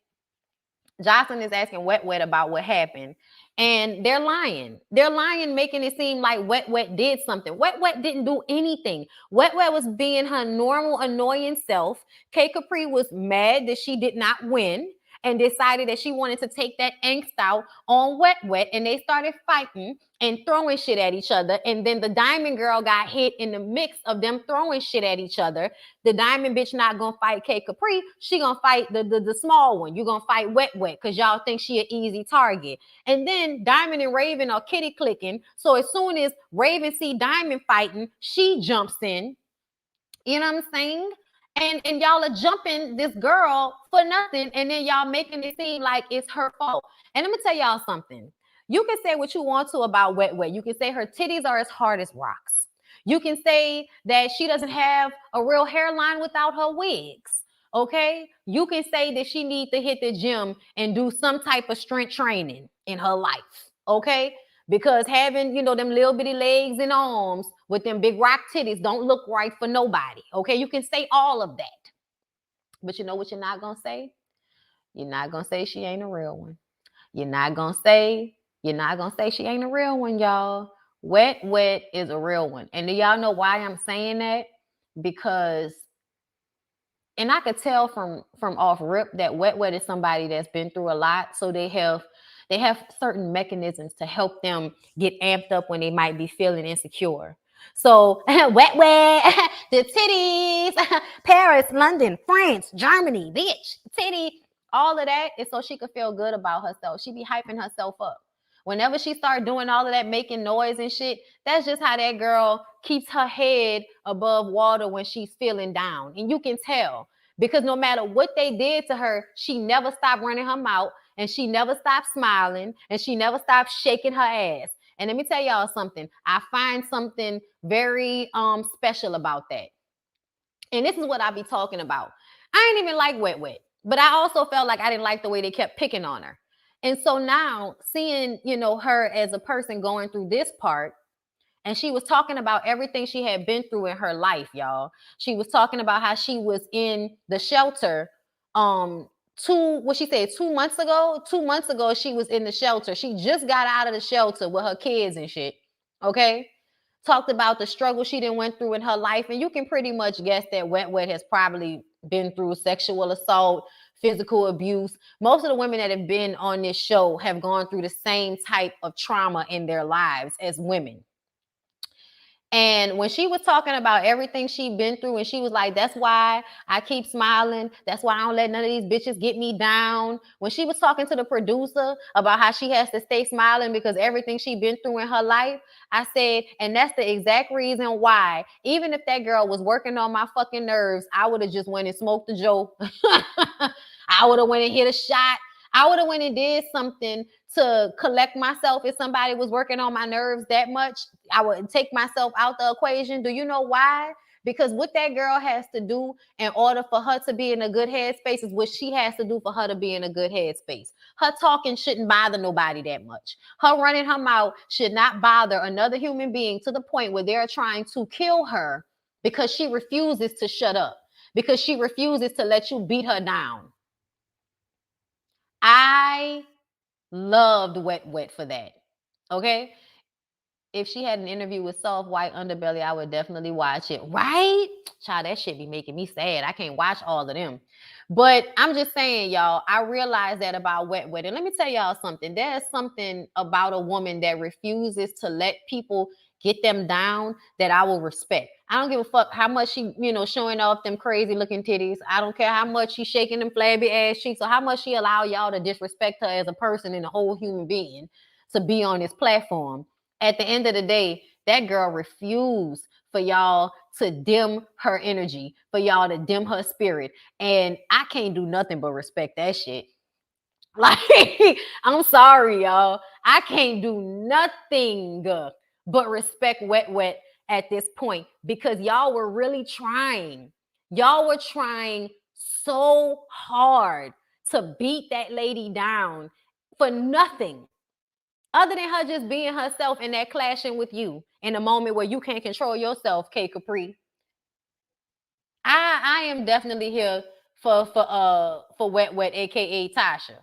S1: is asking Wet about what happened. And they're lying. They're lying, making it seem like Wet did something. Wet didn't do anything. Wet was being her normal, annoying self. K Capri was mad that she did not win. and decided that she wanted to take that angst out on Wet Wet, and they started fighting and throwing shit at each other. And then the Diamond girl got hit in the mix of them throwing shit at each other. The Diamond bitch not gonna fight K Capri. She gonna fight the small one. You gonna fight Wet Wet because y'all think she an easy target. And then Diamond and Raven are kitty clicking. So as soon as Raven see Diamond fighting, she jumps in. You know what I'm saying? And y'all are jumping this girl for nothing, and then y'all making it seem like it's her fault. And let me tell y'all something. You can say what you want to about Wet Wet. You can say her titties are as hard as rocks. You can say that she doesn't have a real hairline without her wigs. Okay? You can say that she needs to hit the gym and do some type of strength training in her life. Okay? Because having, them little bitty legs and arms with them big rock titties don't look right for nobody. Okay, you can say all of that. But you know what you're not going to say? You're not going to say she ain't a real one. You're not going to say she ain't a real one, y'all. Wet Wet is a real one. And do y'all know why I'm saying that? Because, and I could tell from off rip that Wet Wet is somebody that's been through a lot. So they have certain mechanisms to help them get amped up when they might be feeling insecure. So Wet Wet, the titties, Paris, London, France, Germany, bitch, titty, all of that is so she could feel good about herself. She be hyping herself up. Whenever she start doing all of that, making noise and shit, that's just how that girl keeps her head above water when she's feeling down. And you can tell because no matter what they did to her, she never stopped running her mouth, and she never stopped smiling, and she never stopped shaking her ass. And let me tell y'all something. I find something very special about that. And this is what I be talking about. I ain't even like Wet Wet, but I also felt like I didn't like the way they kept picking on her. And so now seeing, her as a person going through this part, and she was talking about everything she had been through in her life, y'all. She was talking about how she was in the shelter 2 months ago? 2 months ago, she was in the shelter. She just got out of the shelter with her kids and shit. Okay? Talked about the struggle she done went through in her life. And you can pretty much guess that Wet Wet has probably been through sexual assault, physical abuse. Most of the women that have been on this show have gone through the same type of trauma in their lives as women. And when she was talking about everything she'd been through, and she was like, that's why I keep smiling. That's why I don't let none of these bitches get me down. When she was talking to the producer about how she has to stay smiling because everything she'd been through in her life, I said, and that's the exact reason why, even if that girl was working on my fucking nerves, I would have just went and smoked a joke. I would have went and hit a shot. I would have went and did something to collect myself. If somebody was working on my nerves that much, I would take myself out the equation. Do you know why? Because what that girl has to do in order for her to be in a good headspace is what she has to do for her to be in a good headspace. Her talking shouldn't bother nobody that much. Her running her mouth should not bother another human being to the point where they're trying to kill her because she refuses to shut up, because she refuses to let you beat her down. I loved Wet Wet for that. Okay? If she had an interview with Soft White Underbelly, I would definitely watch it. Right? Child, that shit be making me sad. I can't watch all of them. But I'm just saying, y'all, I realized that about Wet Wet. And let me tell y'all something. There's something about a woman that refuses to let people get them down that I will respect. I don't give a fuck how much she, showing off them crazy looking titties. I don't care how much she's shaking them flabby ass cheeks or how much she allow y'all to disrespect her as a person and a whole human being to be on this platform. At the end of the day, that girl refused for y'all to dim her energy, for y'all to dim her spirit. And I can't do nothing but respect that shit. Like, I'm sorry, y'all. I can't do nothing but respect Wet Wet at this point because y'all were really trying. Y'all were trying so hard to beat that lady down for nothing other than her just being herself and that clashing with you in a moment where you can't control yourself, K Capri. I am definitely here for Wet Wet, aka Tasha.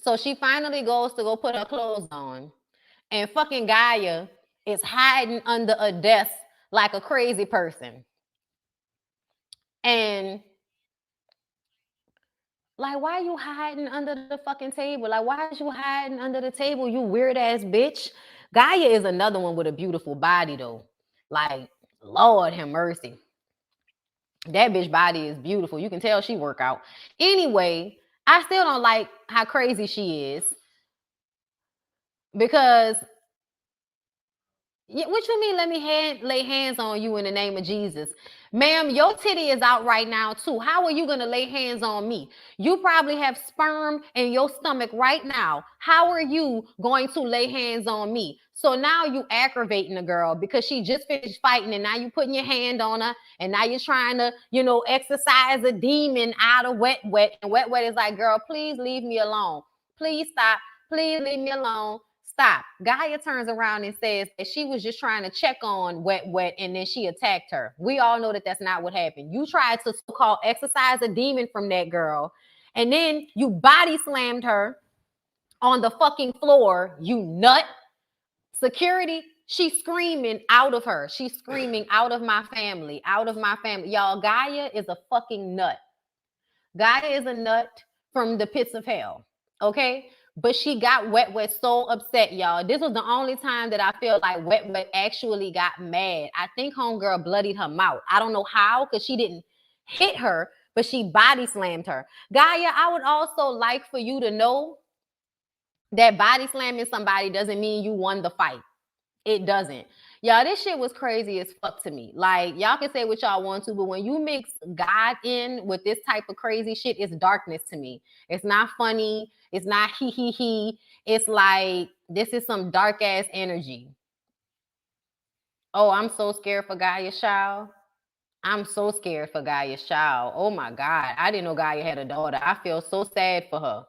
S1: So she finally goes to go put her clothes on, and fucking Gaia is hiding under a desk like a crazy person. And Like, why are you hiding under the fucking table? Like, why is you hiding under the table, you weird ass bitch? Gaia is another one with a beautiful body, though. Like, Lord have mercy. That bitch body is beautiful. You can tell she work out. Anyway, I still don't like how crazy she is. Because what you mean? Let me lay hands on you in the name of Jesus, ma'am. Your titty is out right now too. How are you gonna lay hands on me? You probably have sperm in your stomach right now. How are you going to lay hands on me? So now you aggravating the girl because she just finished fighting, and now you putting your hand on her, and now you're trying to, exercise a demon out of wet. And wet is like, girl, please leave me alone. Please stop. Please leave me alone. Stop. Gaia turns around and says that she was just trying to check on wet, and then she attacked her. We all know that that's not what happened. You tried to so-called exorcise a demon from that girl, and then you body slammed her on the fucking floor, you nut. Security, she's screaming out of her. She's screaming out of my family, out of my family. Y'all, Gaia is a fucking nut. Gaia is a nut from the pits of hell, okay? But she got wet so upset, y'all. This was the only time that I feel like wet actually got mad. I think homegirl bloodied her mouth. I don't know how, because she didn't hit her, but she body slammed her. Gaia, I would also like for you to know that body slamming somebody doesn't mean you won the fight. It doesn't. Y'all, this shit was crazy as fuck to me. Like, y'all can say what y'all want to, but when you mix God in with this type of crazy shit, it's darkness to me. It's not funny. It's not he. It's like, this is some dark ass energy. Oh, I'm so scared for Gaia's child. I'm so scared for Gaia's child. Oh my God. I didn't know Gaia had a daughter. I feel so sad for her.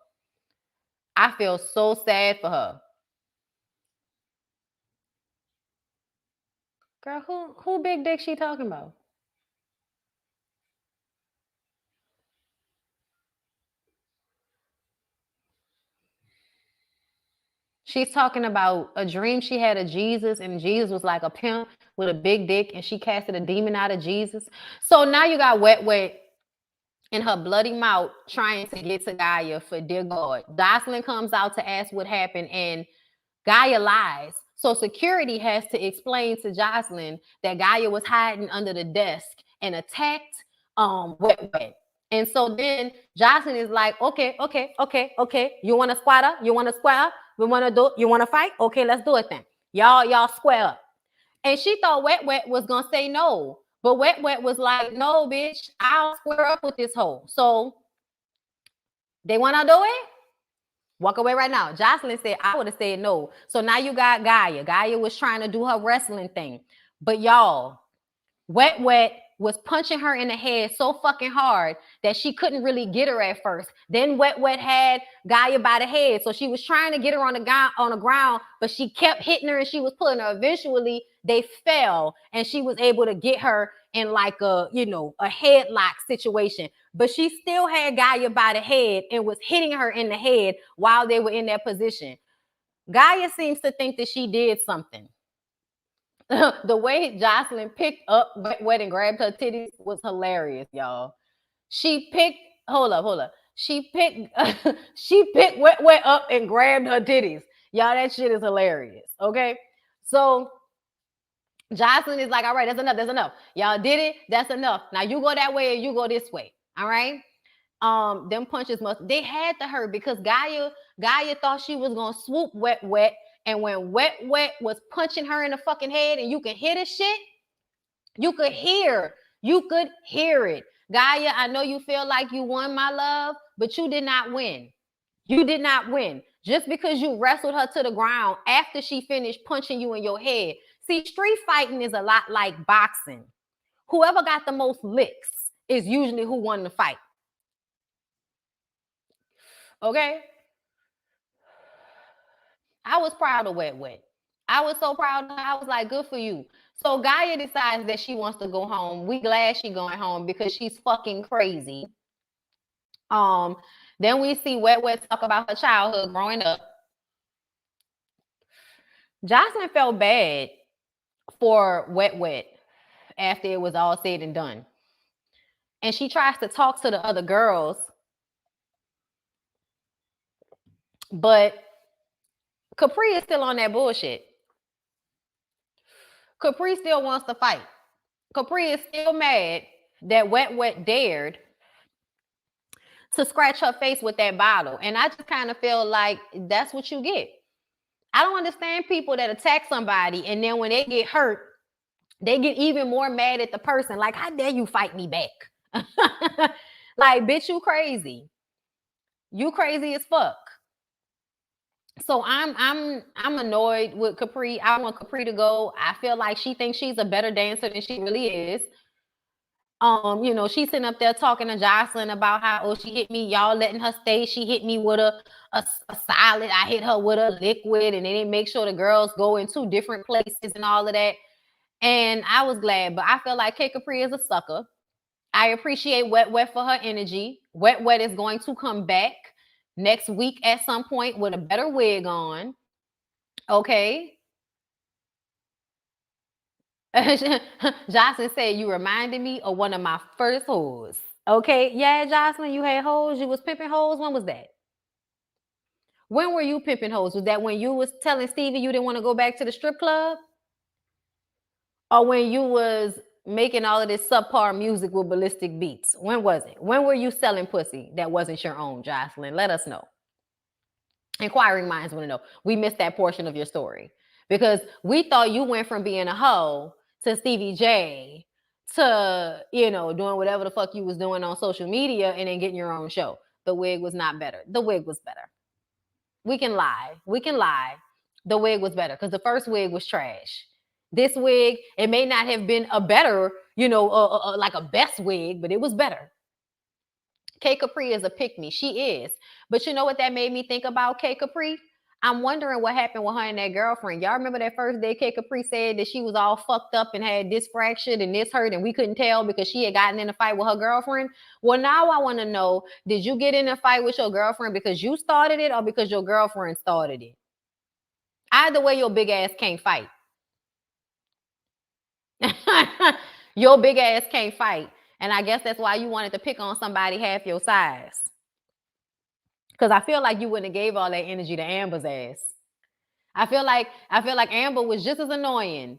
S1: I feel so sad for her. Girl, who big dick she talking about? She's talking about a dream she had of Jesus, and Jesus was like a pimp with a big dick, and she casted a demon out of Jesus. So now you got wet in her bloody mouth trying to get to Gaia for dear God. Joseline comes out to ask what happened, and Gaia lies. So security has to explain to Joseline that Gaia was hiding under the desk and attacked wet. And so then Joseline is like, okay. You want to squat up? You want to square up? You want to fight? Okay, let's do it then. Y'all square up. And she thought wet was gonna say no. But wet was like, no, bitch, I'll square up with this hoe. So they wanna do it? Walk away right now. Joseline said, I would have said no. So now you got Gaia. Gaia was trying to do her wrestling thing. But y'all, wet was punching her in the head so fucking hard that she couldn't really get her at first. Then wet had Gaia by the head. So she was trying to get her on the ground, but she kept hitting her and she was pulling her. Eventually, they fell and she was able to get her in like a headlock situation. But she still had Gaia by the head and was hitting her in the head while they were in that position. Gaia seems to think that she did something. The way Joseline picked up wet and grabbed her titties was hilarious, y'all. She picked, hold up. She picked wet up and grabbed her titties. Y'all, that shit is hilarious. Okay. So Joseline is like, all right, that's enough. Y'all did it. That's enough. Now you go that way and you go this way. All right. Them punches they had to hurt because Gaia thought she was gonna swoop wet. And when wet was punching her in the fucking head, and you can hear this shit, you could hear it. Gaia, I know you feel like you won, my love, but you did not win. You did not win. Just because you wrestled her to the ground after she finished punching you in your head. See, street fighting is a lot like boxing. Whoever got the most licks is usually who won the fight. Okay? I was proud of wet. I was so proud of her. I was like, good for you. So Gaia decides that she wants to go home. We glad she going home because she's fucking crazy. Then we see wet talk about her childhood growing up. Joseline felt bad for wet after it was all said and done. And she tries to talk to the other girls But Capri is still on that bullshit. Capri still wants to fight. Capri is still mad that Wet dared to scratch her face with that bottle. And I just kind of feel like that's what you get. I don't understand people that attack somebody and then when they get hurt, they get even more mad at the person. Like, how dare you fight me back? Like, bitch, you crazy. You crazy as fuck. So I'm annoyed with Capri. I want Capri to go. I feel like she thinks she's a better dancer than she really is. You know, she's sitting up there talking to Joseline about how, oh, she hit me, y'all letting her stay. She hit me with a solid. I hit her with a liquid, and they didn't make sure the girls go in 2 different places and all of that. And I was glad, but I feel like K Capri is a sucker. I appreciate Wet for her energy. Wet is going to come back next week at some point with a better wig on. Okay. Jocelyn said, you reminded me of one of my first hoes. Okay. Yeah, Jocelyn, you had hoes. You was pimping hoes. When was that? When were you pimping hoes? Was that when you was telling Stevie you didn't want to go back to the strip club? Or when you was making all of this subpar music with ballistic beats? When was it? When were you selling pussy that wasn't your own, Jocelyn? Let us know. Inquiring minds want to know. We missed that portion of your story because we thought you went from being a hoe to Stevie J to, you know, doing whatever the fuck you was doing on social media and then getting your own show. The wig was not better. The wig was better. We can lie. We can lie. The wig was better because the first wig was trash. This wig, it may not have been a better, you know, like a best wig, but it was better. K Capri is a pick-me. She is. But you know what that made me think about K Capri? I'm wondering what happened with her and that girlfriend. Y'all remember that first day K Capri said that she was all fucked up and had this fractured and this hurt and we couldn't tell because she had gotten in a fight with her girlfriend? Well, now I want to know, did you get in a fight with your girlfriend because you started it or because your girlfriend started it? Either way, your big ass can't fight. Your big ass can't fight. And I guess that's why you wanted to pick on somebody half your size. Because I feel like you wouldn't have gave all that energy to Amber's ass. I feel like Amber was just as annoying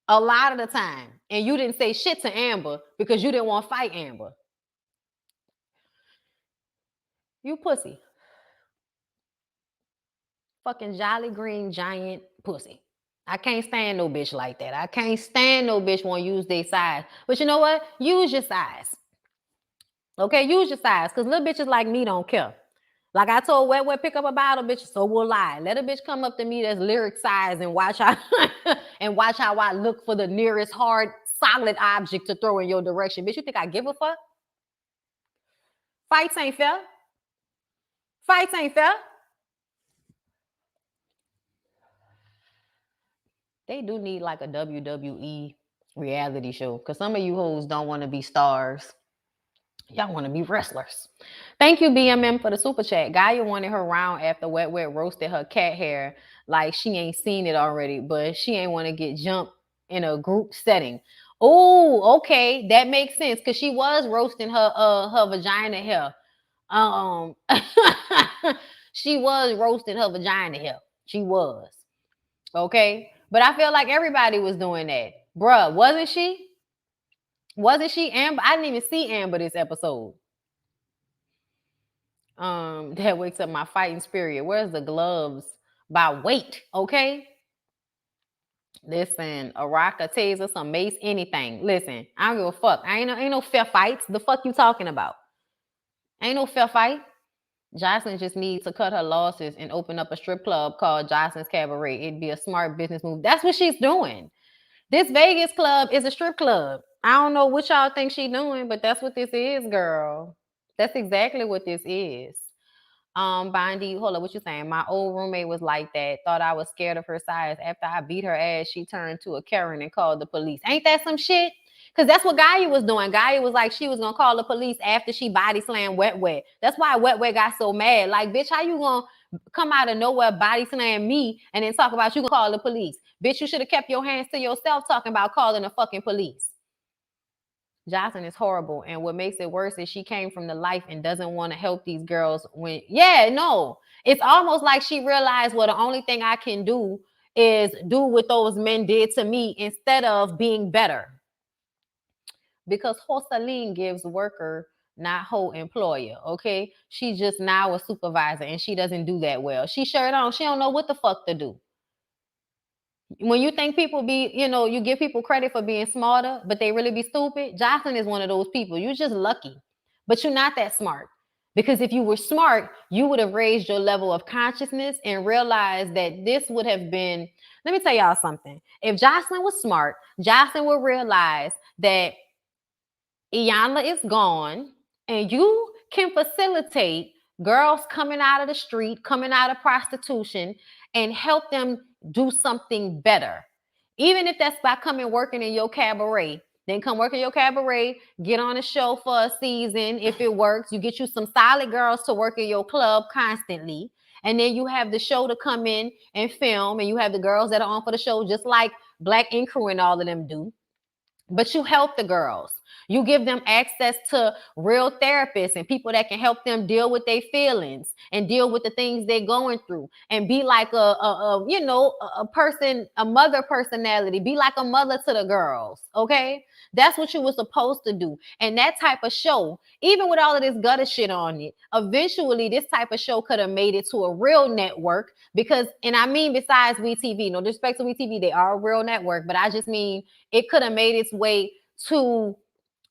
S1: a lot of the time. And you didn't say shit to Amber because you didn't want to fight Amber. You pussy. Fucking jolly green giant pussy. I can't stand no bitch like that. I can't stand no bitch want to use their size. But you know what? Use your size. Okay, use your size. Because little bitches like me don't care. Like I told Wet, pick up a bottle, bitch, so will I. Let a bitch come up to me that's lyric size and watch how I look for the nearest hard, solid object to throw in your direction. Bitch, you think I give a fuck? Fights ain't fair. Fights ain't fair. They do need like a WWE reality show because some of you hoes don't want to be stars. Y'all want to be wrestlers. Thank you, BMM, for the super chat. Gaia wanted her round after Wet roasted her cat hair like she ain't seen it already, but she ain't want to get jumped in a group setting. Oh, okay. That makes sense because she was roasting her vagina hair. She was roasting her vagina hair. She was. Okay. But I feel like everybody was doing that. Bruh, wasn't she? Wasn't she Amber? I didn't even see Amber this episode. That wakes up my fighting spirit. Where's the gloves by weight? Okay. Listen, a rock, a taser, some mace, anything. Listen, I don't give a fuck. Ain't no fair fights. The fuck you talking about? Ain't no fair fight. Jocelyn just needs to cut her losses and open up a strip club called Jocelyn's Cabaret. It'd be a smart business move. That's what she's doing. This Vegas club is a strip club. I don't know what y'all think she's doing, but that's what this is, girl. That's exactly what this is. Bondy, hold up, what you saying? My old roommate was like that. Thought I was scared of her size. After I beat her ass, she turned to a Karen and called the police. Ain't that some shit? Because that's what Gaia was doing. Gaia was like, she was going to call the police after she body slammed Wet. That's why Wet got so mad. Like, bitch, how you going to come out of nowhere, body slam me, and then talk about you going to call the police? Bitch, you should have kept your hands to yourself talking about calling the fucking police. Jocelyn is horrible. And what makes it worse is she came from the life and doesn't want to help these girls when, yeah, no. It's almost like she realized, well, the only thing I can do is do what those men did to me instead of being better. Because Joseline gives worker, not whole employer, okay? She's just now a supervisor and she doesn't do that well. She sure don't. She don't know what the fuck to do. When you think people be, you give people credit for being smarter, but they really be stupid, Jocelyn is one of those people. You're just lucky, but you're not that smart. Because if you were smart, you would have raised your level of consciousness and realized that this would have been, let me tell y'all something. If Jocelyn was smart, Jocelyn would realize that Iyanla is gone and you can facilitate girls coming out of the street, coming out of prostitution, and help them do something better. Even if that's by coming working in your cabaret, then come work in your cabaret, get on a show for a season. If it works, you get you some solid girls to work in your club constantly. And then you have the show to come in and film, and you have the girls that are on for the show, just like Black Ink Crew and all of them do. But you help the girls. You give them access to real therapists and people that can help them deal with their feelings and deal with the things they're going through, and be like a person, a mother personality. Be like a mother to the girls, okay? That's what you were supposed to do. And that type of show, even with all of this gutter shit on it, eventually this type of show could have made it to a real network. Because, and I mean, besides WeTV, no disrespect to WeTV, they are a real network, but I just mean it could have made its way to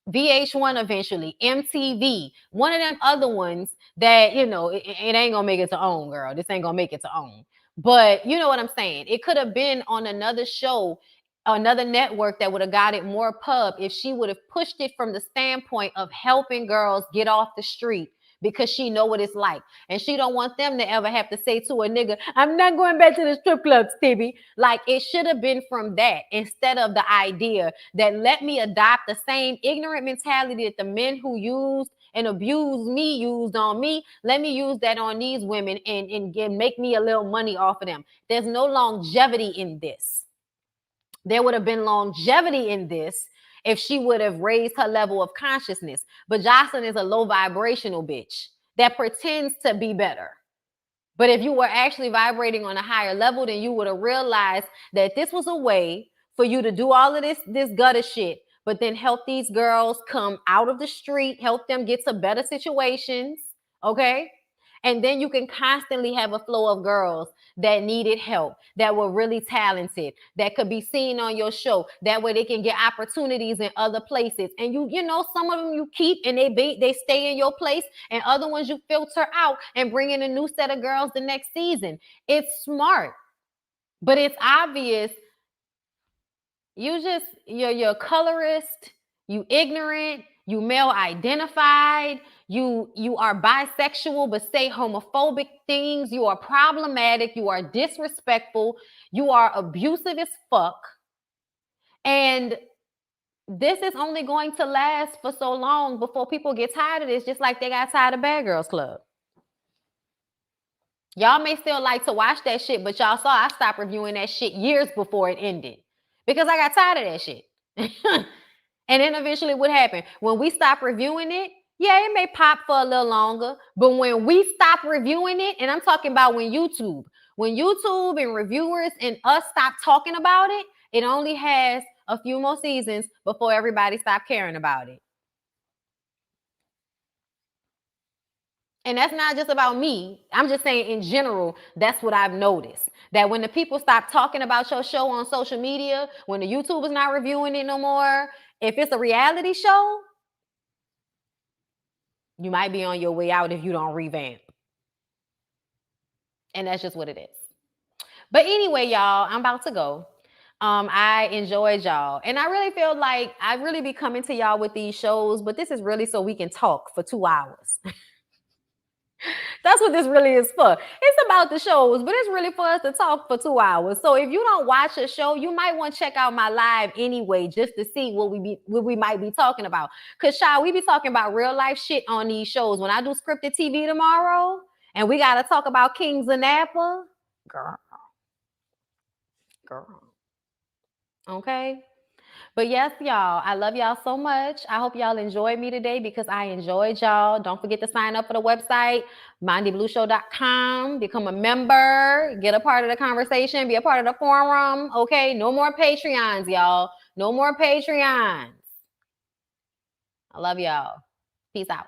S1: VH1 eventually, MTV, one of them other ones that, it ain't gonna make it to own, girl. This ain't gonna make it to own. But you know what I'm saying? It could have been on another show, another network that would have got it more pub if she would have pushed it from the standpoint of helping girls get off the street, because she know what it's like. And she don't want them to ever have to say to a nigga, I'm not going back to the strip club, Stevie. Like, it should have been from that, instead of the idea that let me adopt the same ignorant mentality that the men who used and abused me used on me. Let me use that on these women and make me a little money off of them. There's no longevity in this. There would have been longevity in this if she would have raised her level of consciousness. But Jocelyn is a low vibrational bitch that pretends to be better. But if you were actually vibrating on a higher level, then you would have realized that this was a way for you to do all of this gutter shit, but then help these girls come out of the street, help them get to better situations, okay? And then you can constantly have a flow of girls that needed help, that were really talented, that could be seen on your show. That way they can get opportunities in other places. And some of them you keep and they stay in your place, and other ones you filter out and bring in a new set of girls the next season. It's smart, but it's obvious you're colorist, you ignorant, you male identified, you are bisexual but say homophobic things, you are problematic, you are disrespectful, you are abusive as fuck. And this is only going to last for so long before people get tired of this, just like they got tired of Bad Girls Club. Y'all may still like to watch that shit, but y'all saw I stopped reviewing that shit years before it ended, because I got tired of that shit. And then eventually what happened? When we stopped reviewing it, yeah, it may pop for a little longer, but when we stop reviewing it, and I'm talking about when YouTube and reviewers and us stop talking about it, it only has a few more seasons before everybody stop caring about it. And that's not just about me. I'm just saying in general, that's what I've noticed. That when the people stop talking about your show on social media, when the YouTubers not reviewing it no more, if it's a reality show, you might be on your way out if you don't revamp. And that's just what it is. But anyway, y'all, I'm about to go. I enjoyed y'all. And I really feel like I really be coming to y'all with these shows, but this is really so we can talk for 2 hours. That's what this really is for. It's about the shows, but it's really for us to talk for 2 hours. So if you don't watch a show, you might want to check out my live anyway, just to see what we might be talking about. Because, child, we be talking about real life shit on these shows. When I do scripted TV tomorrow, and we got to talk about Kings of Napa, girl. Okay? But yes, y'all, I love y'all so much. I hope y'all enjoyed me today because I enjoyed y'all. Don't forget to sign up for the website, BondyBlueShow.com. Become a member, get a part of the conversation, be a part of the forum. Okay, no more Patreons, y'all. No more Patreons. I love y'all. Peace out.